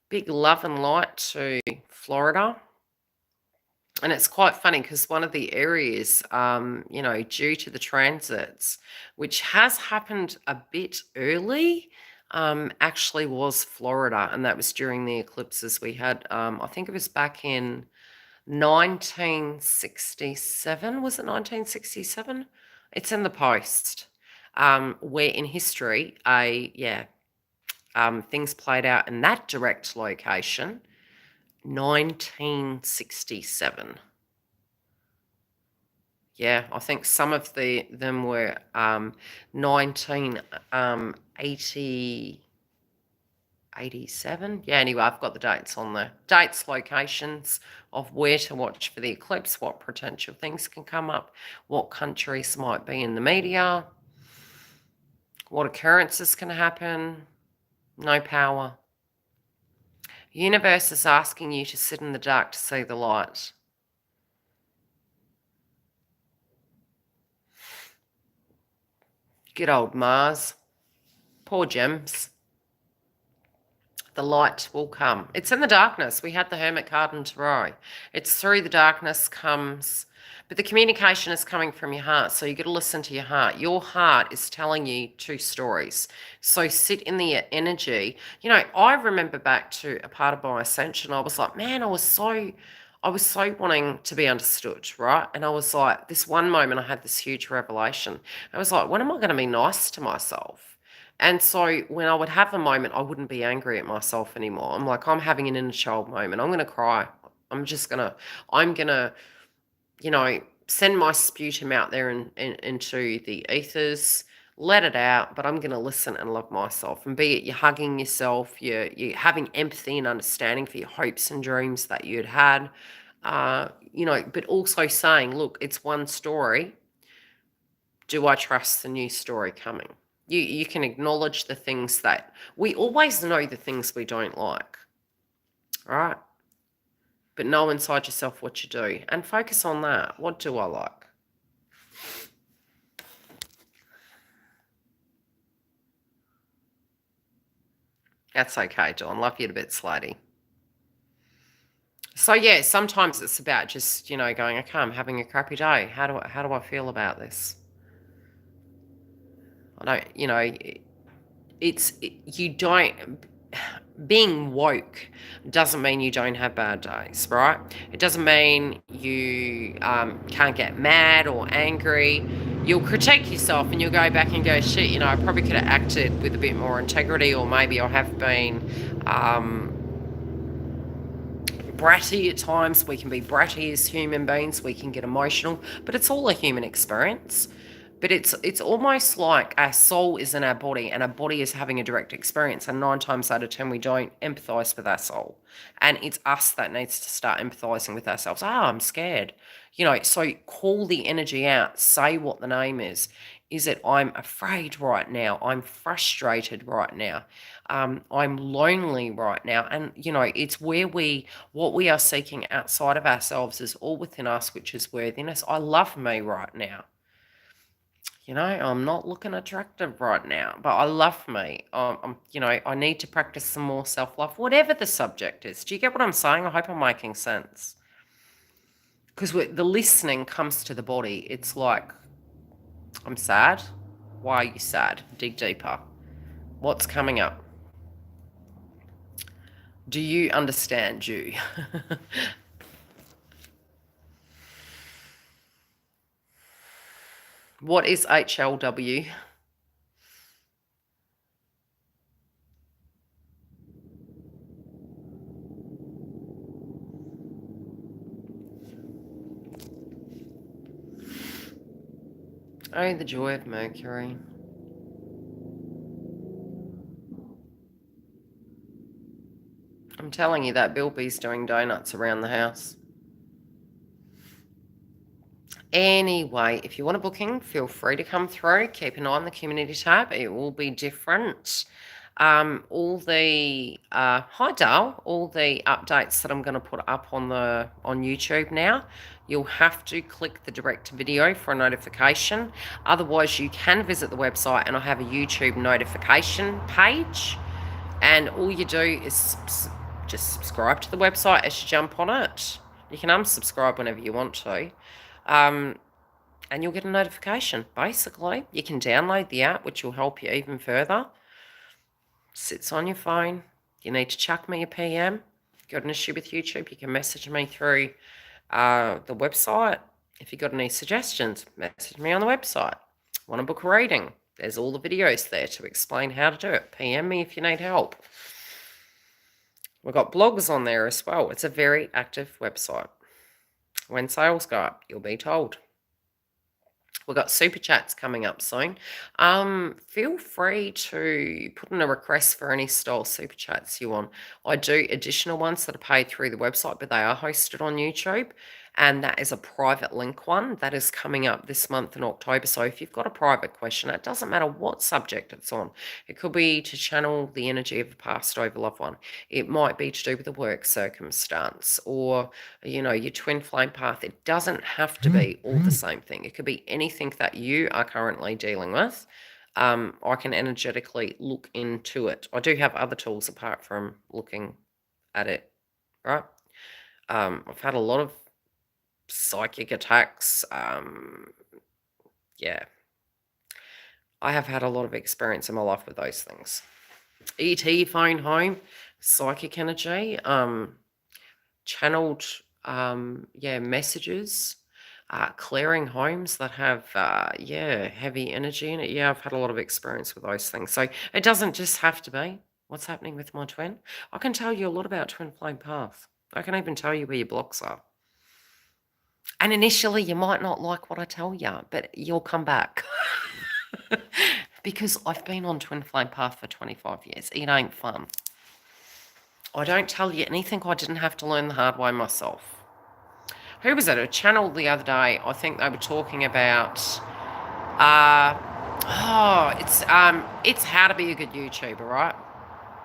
[SPEAKER 1] Big love and light to Florida. And it's quite funny because one of the areas, due to the transits, which has happened a bit early, actually was Florida. And that was during the eclipses we had. I think it was back in 1967. Was it 1967? It's in the post, where in history, things played out in that direct location. 1967. Yeah, I think some of them were 1980, 87. Yeah, anyway, I've got the dates on there. Dates, locations of where to watch for the eclipse, what potential things can come up, what countries might be in the media, what occurrences can happen. No power. Universe is asking you to sit in the dark to see the light. Good old Mars. Poor gems. The light will come. It's in the darkness. We had the Hermit card in Tarot. It's through the darkness comes, but the communication is coming from your heart. So you got to listen to your heart. Your heart is telling you 2 stories. So sit in the energy. I remember back to a part of my ascension. I was like, man, I was so wanting to be understood, right? And I was like, this one moment I had this huge revelation. I was like, when am I going to be nice to myself? And so when I would have a moment, I wouldn't be angry at myself anymore. I'm like, I'm having an inner child moment. I'm going to cry. I'm going to, send my sputum out there into the ethers, let it out, but I'm going to listen and love myself. And be it you're hugging yourself, you're having empathy and understanding for your hopes and dreams that you'd had, but also saying, look, it's one story. Do I trust the new story coming? You can acknowledge the things that we always know, the things we don't like, right? But know inside yourself what you do and focus on that. What do I like? That's okay, Dawn. Love you a bit, Slutty. So yeah, sometimes it's about just, going, okay, I'm having a crappy day. How do I feel about this? I don't, you don't, being woke doesn't mean you don't have bad days, right? It doesn't mean you can't get mad or angry. You'll critique yourself and you'll go back and go, shit, you know, I probably could have acted with a bit more integrity, or maybe I have been bratty at times. We can be bratty as human beings. We can get emotional, but it's all a human experience. But it's almost like our soul is in our body and our body is having a direct experience. And 9 times out of 10, we don't empathize with our soul. And it's us that needs to start empathizing with ourselves. I'm scared. You know, so call the energy out. Say what the name is. Is it I'm afraid right now? I'm frustrated right now. I'm lonely right now. And, you know, it's where what we are seeking outside of ourselves is all within us, which is worthiness. I love me right now. You know, I'm not looking attractive right now, but I love me. You know, I need to practice some more self-love, whatever the subject is. Do you get what I'm saying? I hope I'm making sense. Because the listening comes to the body. It's like, I'm sad. Why are you sad? Dig deeper. What's coming up? Do you understand you? What is HLW? Oh, the joy of Mercury. I'm telling you that Bilby's doing donuts around the house. Anyway, if you want a booking, feel free to come through. Keep an eye on the community tab. It will be different. All the hi Dale, all the updates that I'm going to put up on YouTube now, you'll have to click the direct video for a notification. Otherwise, you can visit the website and I have a YouTube notification page. And all you do is just subscribe to the website as you jump on it. You can unsubscribe whenever you want to. And you'll get a notification, basically. You can download the app, which will help you even further. Sits on your phone. You need to chuck me a PM. Got an issue with YouTube, you can message me through the website. If you've got any suggestions, message me on the website. Want to book a reading? There's all the videos there to explain how to do it. PM me if you need help. We've got blogs on there as well. It's a very active website. When sales go up, you'll be told. We've got super chats coming up soon. Feel free to put in a request for any style super chats you want. I do additional ones that are paid through the website, but they are hosted on YouTube. And that is a private link one that is coming up this month in October. So if you've got a private question, it doesn't matter what subject it's on. It could be to channel the energy of a passed over loved one. It might be to do with a work circumstance or, you know, your twin flame path. It doesn't have to be all the same thing. It could be anything that you are currently dealing with. I can energetically look into it. I do have other tools apart from looking at it, right? I've had a lot of psychic attacks. Yeah, I have had a lot of experience in my life with those things. ET phone home, psychic energy, channeled messages, clearing homes that have heavy energy in it. Yeah, I've had a lot of experience with those things. So it doesn't just have to be what's happening with my twin. I can tell you a lot about twin flame path. I can even tell you where your blocks are. And initially, you might not like what I tell you, but you'll come back. Because I've been on twin flame path for 25 years. It ain't fun. I don't tell you anything I didn't have to learn the hard way myself. Who was it? A channel the other day, I think they were talking about, it's how to be a good YouTuber, right?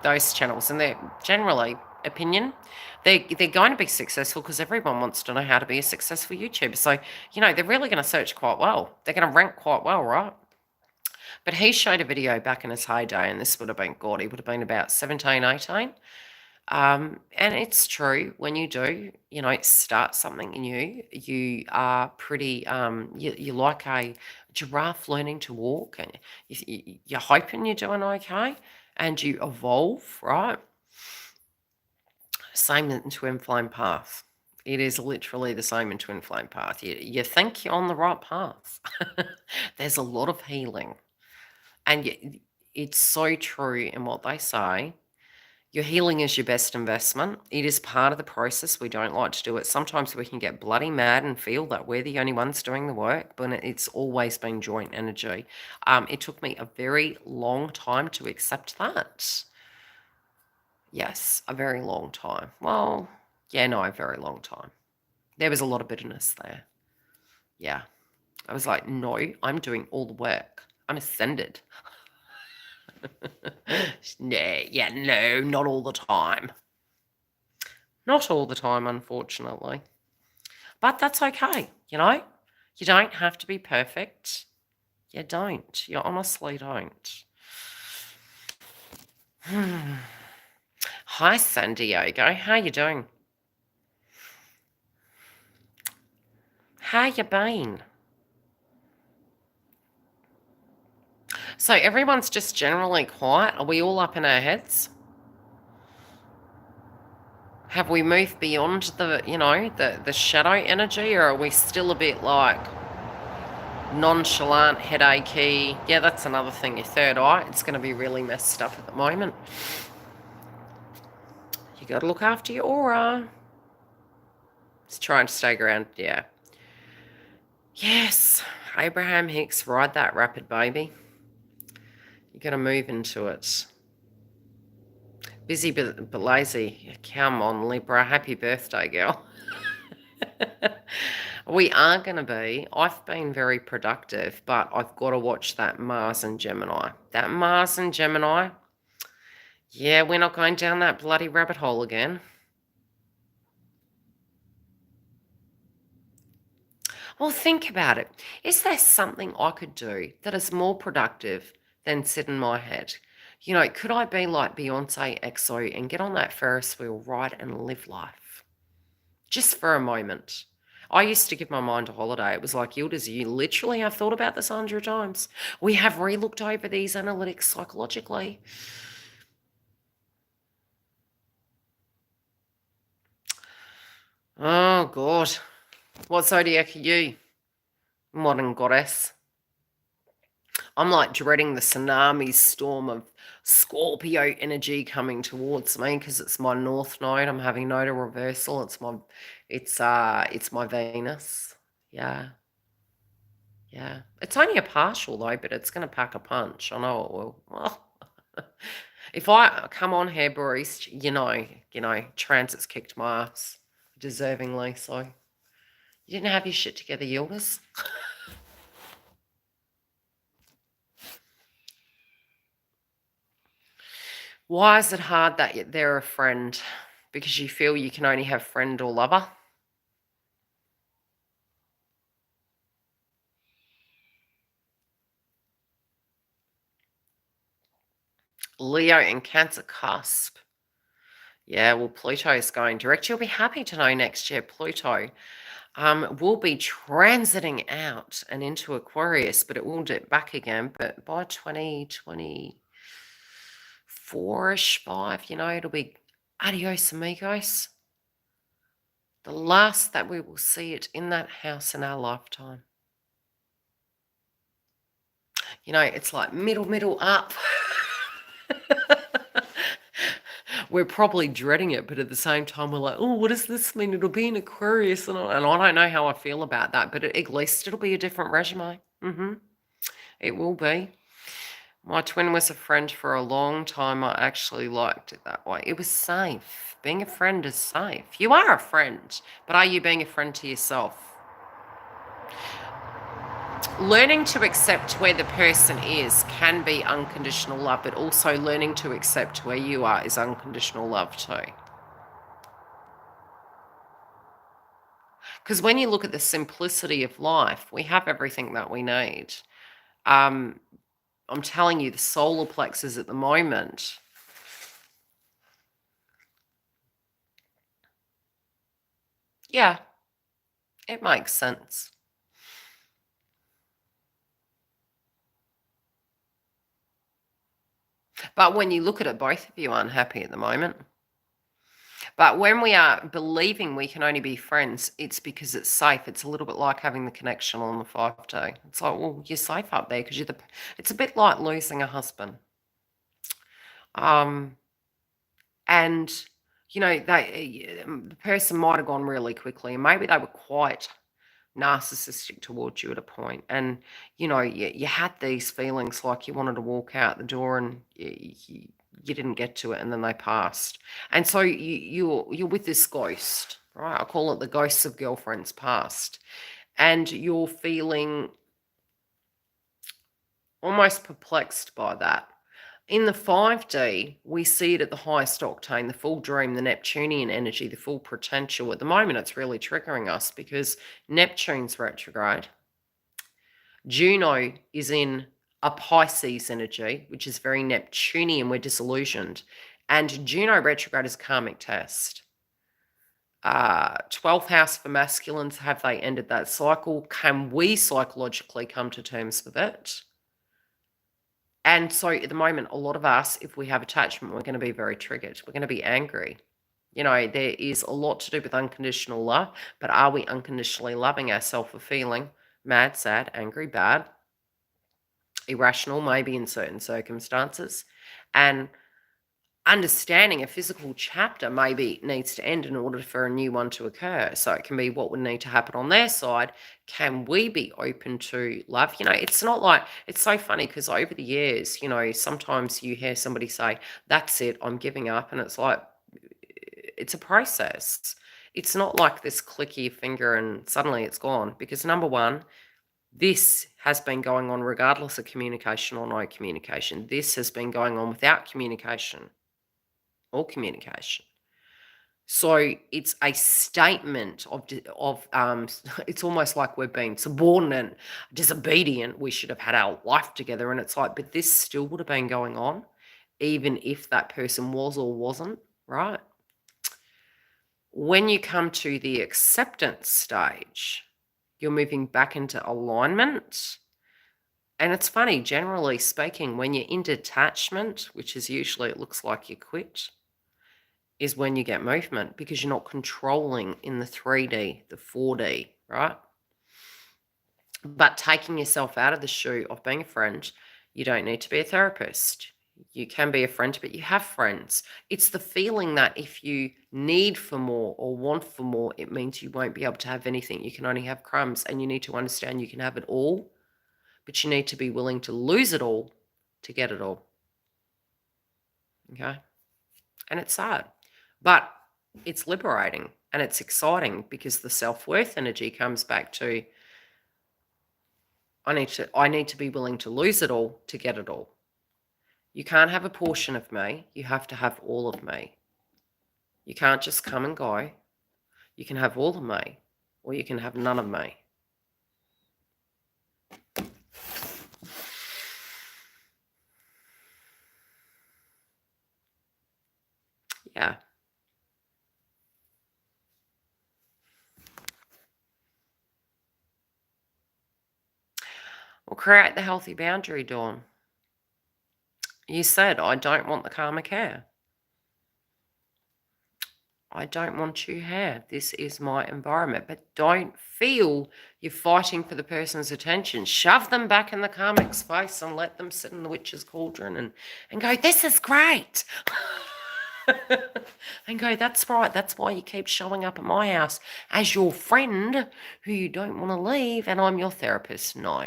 [SPEAKER 1] Those channels, and they're generally opinion. They're going to be successful because everyone wants to know how to be a successful YouTuber. So, you know, they're really going to search quite well. They're going to rank quite well, right? But he showed a video back in his heyday, and this would have been, God, he would have been about 17, 18. And it's true, when you do, you know, start something new, you are pretty, you're like a giraffe learning to walk, and you're hoping you're doing okay, and you evolve, right? Same in twin flame path. It is literally the same in twin flame path. You think you're on the right path. There's a lot of healing. And it's so true in what they say. Your healing is your best investment. It is part of the process. We don't like to do it. Sometimes we can get bloody mad and feel that we're the only ones doing the work, but it's always been joint energy. It took me a very long time to accept that. Yes, a very long time. Well, yeah, no, a very long time. There was a lot of bitterness there. Yeah. I was like, no, I'm doing all the work. I'm ascended. No, not all the time. Not all the time, unfortunately. But that's okay, you know? You don't have to be perfect. You don't. You honestly don't. Hi, San Diego. How you doing? How you been? So everyone's just generally quiet. Are we all up in our heads? Have we moved beyond the shadow energy, or are we still a bit like nonchalant, headachy? Yeah, that's another thing. Your third eye, it's going to be really messed up at the moment. You got to look after your aura. Just try and stay grounded, yeah. Yes, Abraham Hicks, ride that rapid, baby. You got to move into it. Busy but lazy. Come on, Libra. Happy birthday, girl. We are going to be. I've been very productive, but I've got to watch that Mars and Gemini. That Mars and Gemini. Yeah, we're not going down that bloody rabbit hole again. Well, think about it. Is there something I could do that is more productive than sit in my head? You know, could I be like Beyonce XO and get on that Ferris wheel ride and live life? Just for a moment. I used to give my mind a holiday. It was like, Yildiz, you literally have thought about this 100 times. We have re-looked over these analytics psychologically. Oh, God. What zodiac are you? Modern goddess. I'm like dreading the tsunami storm of Scorpio energy coming towards me because it's my north node. I'm having nodal reversal. It's my Venus. Yeah. Yeah. It's only a partial though, but it's gonna pack a punch. I know it will. Well, if I come on here, Bruce, transit's kicked my ass deservingly, so you didn't have your shit together, Yildiz. Why is it hard that they're a friend? Because you feel you can only have friend or lover? Leo in Cancer Cusp. Yeah, well, Pluto is going direct. You'll be happy to know next year Pluto will be transiting out and into Aquarius, but it will dip back again. But by 2024-ish, 5, it'll be adios amigos. The last that we will see it in that house in our lifetime. It's like middle up. We're probably dreading it, but at the same time, we're like, oh, what does this mean? It'll be in Aquarius. And I don't know how I feel about that, but at least it'll be a different resume. It will be. My twin was a friend for a long time. I actually liked it that way. It was safe. Being a friend is safe. You are a friend, but are you being a friend to yourself? Learning to accept where the person is can be unconditional love, but also learning to accept where you are is unconditional love too. Because when you look at the simplicity of life, we have everything that we need. I'm telling you, the solar plexus at the moment, yeah, it makes sense. But when you look at it, both of you are unhappy at the moment. But when we are believing we can only be friends, it's because it's safe. It's a little bit like having the connection on the 5D. It's like, well, you're safe up there because it's a bit like losing a husband. Um, and, the person might have gone really quickly, and maybe they were quite narcissistic towards you at a point. And, you had these feelings like you wanted to walk out the door and you didn't get to it, and then they passed. And so you're with this ghost, right? I call it the ghosts of girlfriends past. And you're feeling almost perplexed by that. In the 5D, we see it at the highest octane, the full dream, the Neptunian energy, the full potential. At the moment, it's really triggering us because Neptune's retrograde. Juno is in a Pisces energy, which is very Neptunian. We're disillusioned. And Juno retrograde is a karmic test. 12th house for masculines, have they ended that cycle? Can we psychologically come to terms with it? And so at the moment, a lot of us, if we have attachment, we're going to be very triggered. We're going to be angry. There is a lot to do with unconditional love, but are we unconditionally loving ourselves or feeling mad, sad, angry, bad, irrational, maybe in certain circumstances? And understanding a physical chapter maybe needs to end in order for a new one to occur. So it can be what would need to happen on their side. Can we be open to love? It's not like, it's so funny because over the years, sometimes you hear somebody say, that's it, I'm giving up. And it's like, it's a process. It's not like this click your finger and suddenly it's gone. Because number one, this has been going on regardless of communication or no communication. This has been going on without communication or communication. So it's a statement of it's almost like we're being subordinate, disobedient. We should have had our life together. And it's like, but this still would have been going on, even if that person was or wasn't, right? When you come to the acceptance stage, you're moving back into alignment. And it's funny, generally speaking, when you're in detachment, which is usually it looks like you quit, is when you get movement because you're not controlling in the 3D, the 4D, right? But taking yourself out of the shoe of being a friend, you don't need to be a therapist. You can be a friend, but you have friends. It's the feeling that if you need for more or want for more, it means you won't be able to have anything. You can only have crumbs, and you need to understand you can have it all, but you need to be willing to lose it all to get it all. Okay? And it's sad. But it's liberating and it's exciting because the self-worth energy comes back to I need to be willing to lose it all to get it all. You can't have a portion of me. You have to have all of me. You can't just come and go. You can have all of me or you can have none of me. Yeah. Well, create the healthy boundary, Dawn. You said, I don't want the karmic hair. I don't want you here. This is my environment. But don't feel you're fighting for the person's attention. Shove them back in the karmic's face and let them sit in the witch's cauldron and go, this is great. And go, that's right. That's why you keep showing up at my house as your friend who you don't want to leave, and I'm your therapist. No.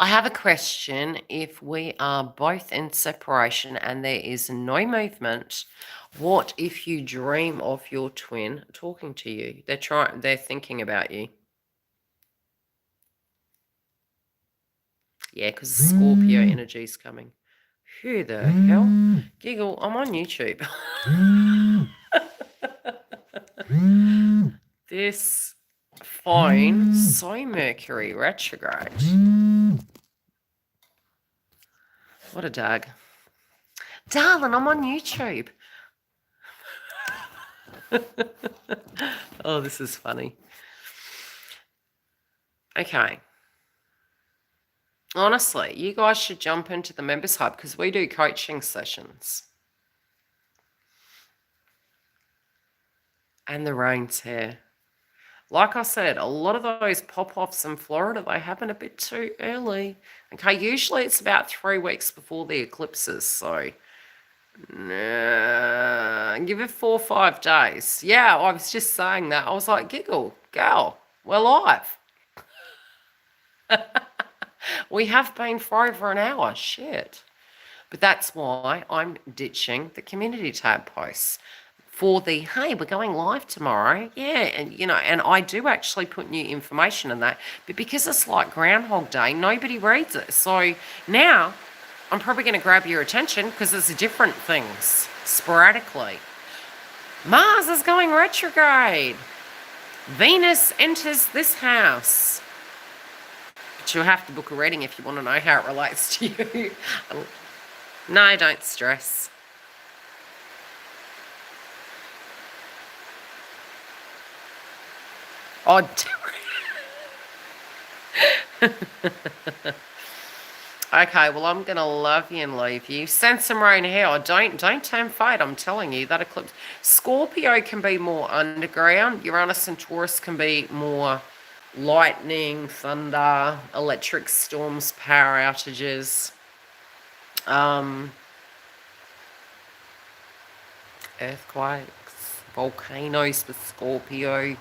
[SPEAKER 1] I have a question. If we are both in separation and there is no movement, what if you dream of your twin talking to you? They're thinking about you. Yeah, because the Scorpio energy is coming. Who the hell? Giggle, I'm on YouTube. This phone, so Mercury retrograde. What a dag. Darling, I'm on YouTube. Oh, this is funny. Okay. Honestly, you guys should jump into the Members Hub because we do coaching sessions. And the rain's here. Like I said, a lot of those pop-offs in Florida, they happen a bit too early. Okay, usually it's about 3 weeks before the eclipses, so nah, give it 4 or 5 days. Yeah, I was just saying that. I was like, giggle, gal, we're live. We have been for over an hour, shit. But that's why I'm ditching the community tab posts for the, hey, we're going live tomorrow. Yeah, and and I do actually put new information in that. But because it's like Groundhog Day, nobody reads it. So now I'm probably going to grab your attention because it's different things sporadically. Mars is going retrograde. Venus enters this house. But you'll have to book a reading if you want to know how it relates to you. No, don't stress. Oh, okay, well, I'm going to love you and leave you. Send some rain here. Oh, don't tempt fate. I'm telling you, that eclipse. Scorpio can be more underground. Uranus and Taurus can be more lightning, thunder, electric storms, power outages. Earthquakes, volcanoes with Scorpio.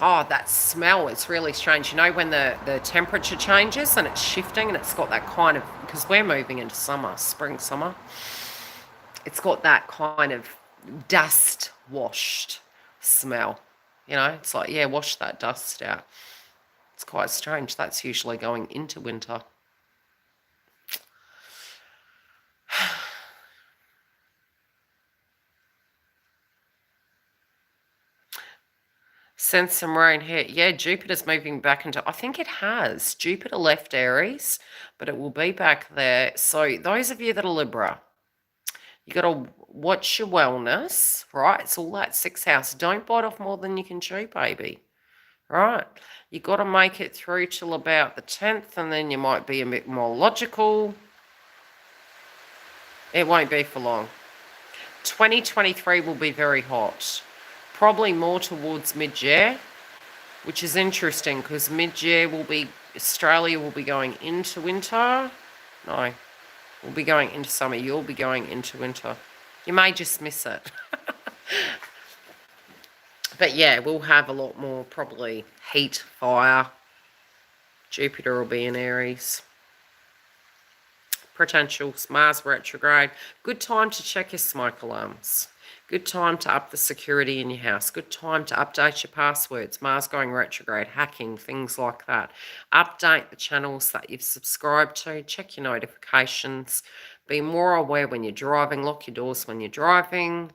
[SPEAKER 1] Oh, that smell, it's really strange. You know when the temperature changes and it's shifting and it's got that kind of, because we're moving into summer, spring, summer. It's got that kind of dust washed smell. It's like, yeah, wash that dust out. It's quite strange. That's usually going into winter. Send some rain here. Yeah, Jupiter's moving back into, I think it has. Jupiter left Aries, but it will be back there. So those of you that are Libra, you got to watch your wellness, right? It's all that 6th house. Don't bite off more than you can chew, baby. Right? You got to make it through till about the 10th, and then you might be a bit more logical. It won't be for long. 2023 will be very hot. Probably more towards mid-year, which is interesting because mid-year Australia will be going into winter. No, we'll be going into summer. You'll be going into winter. You may just miss it. But yeah, we'll have a lot more probably heat, fire. Jupiter will be in Aries. Potentials, Mars retrograde. Good time to check your smoke alarms. Good time to up the security in your house. Good time to update your passwords. Mars going retrograde, hacking, things like that. Update the channels that you've subscribed to. Check your notifications. Be more aware when you're driving. Lock your doors when you're driving.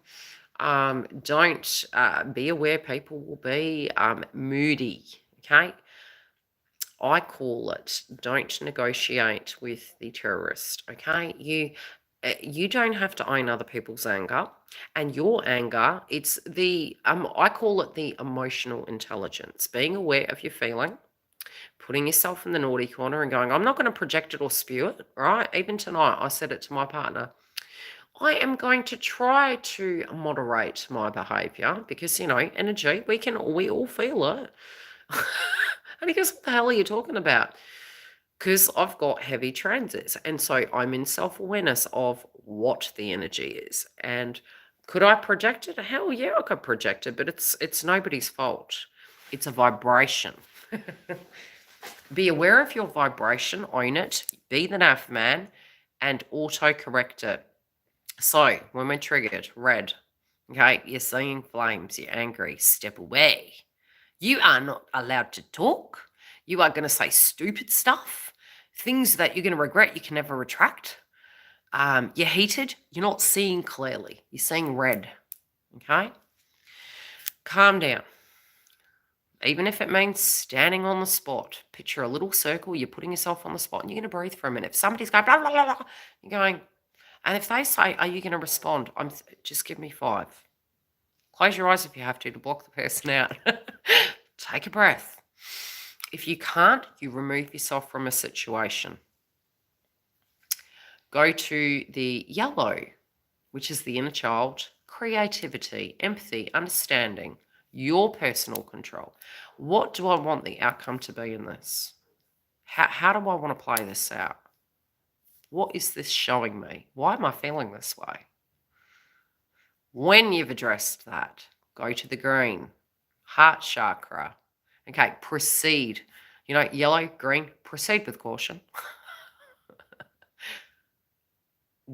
[SPEAKER 1] Don't be aware people will be moody, okay? I call it, don't negotiate with the terrorist, okay? You don't have to own other people's anger, and your anger, it's the I call it the emotional intelligence, being aware of your feeling, putting yourself in the naughty corner and going, I'm not going to project it or spew it, right? Even tonight I said it to my partner, I am going to try to moderate my behavior because energy, we all feel it. And he goes, what the hell are you talking about? Because I've got heavy transits. And so I'm in self-awareness of what the energy is. And could I project it? Hell yeah, I could project it, but it's nobody's fault. It's a vibration. Be aware of your vibration, own it, be the nav man, and auto-correct it. So when we're triggered, red, okay, you're seeing flames, you're angry, step away. You are not allowed to talk. You are going to say stupid stuff, things that you're going to regret you can never retract. You're heated. You're not seeing clearly. You're seeing red. Okay? Calm down. Even if it means standing on the spot. Picture a little circle. You're putting yourself on the spot and you're going to breathe for a minute. If somebody's going, blah, blah, blah, blah, you're going, and if they say, are you going to respond? Just give me 5. Close your eyes if you have to block the person out. Take a breath. If you can't, you remove yourself from a situation. Go to the yellow, which is the inner child, creativity, empathy, understanding, your personal control. What do I want the outcome to be in this? How do I want to play this out? What is this showing me? Why am I feeling this way? When you've addressed that, go to the green, heart chakra. Okay, proceed. Yellow, green, proceed with caution.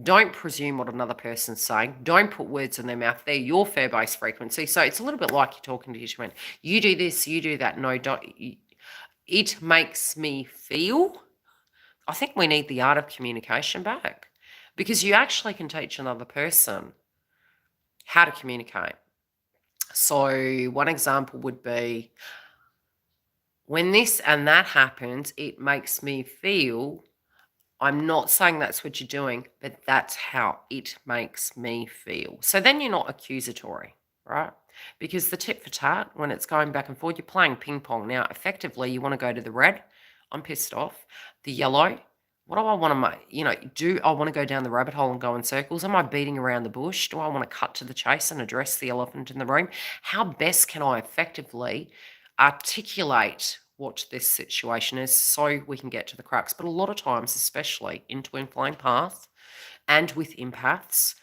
[SPEAKER 1] Don't presume what another person's saying. Don't put words in their mouth. They're your fair-based frequency. So it's a little bit like you're talking to your twin. You do this, you do that. No, don't. It makes me feel. I think we need the art of communication back, because you actually can teach another person how to communicate. So one example would be, when this and that happens, it makes me feel. I'm not saying that's what you're doing, but that's how it makes me feel. So then you're not accusatory, right? Because the tit for tat, when it's going back and forth, you're playing ping pong. Now, effectively, you want to go to the red. I'm pissed off. The yellow. What do I want to make? Do I want to go down the rabbit hole and go in circles? Am I beating around the bush? Do I want to cut to the chase and address the elephant in the room? How best can I effectively articulate what this situation is so we can get to the crux? But a lot of times, especially in twin flame path and with empaths,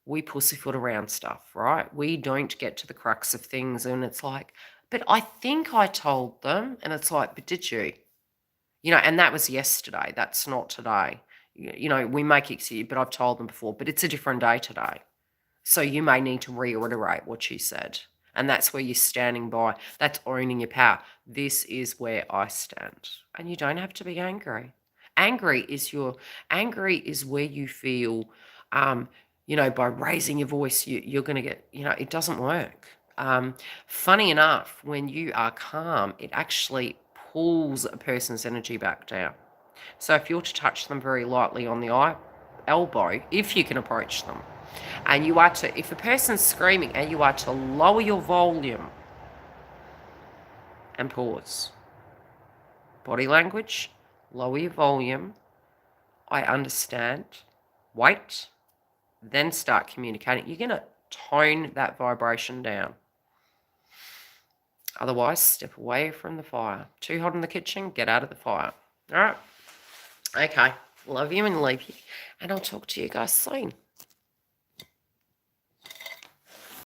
[SPEAKER 1] we pussyfoot around stuff, right? We don't get to the crux of things, and it's like, but I think I told them, and it's like, but did you? And that was yesterday. That's not today. We make excuse, but I've told them before, but it's a different day today. So you may need to reiterate what you said. And that's where you're standing by. That's owning your power. This is where I stand. And you don't have to be angry. Angry is where you feel, by raising your voice, you're going to get, it doesn't work. Funny enough, when you are calm, it actually pulls a person's energy back down. So if you're to touch them very lightly on the elbow, if you can approach them, and you are to, if a person's screaming, and you are to lower your volume and pause. Body language, lower your volume. I understand. Wait. Then start communicating. You're going to tone that vibration down. Otherwise, step away from the fire. Too hot in the kitchen, get out of the fire. All right. Okay. Love you and leave you. And I'll talk to you guys soon.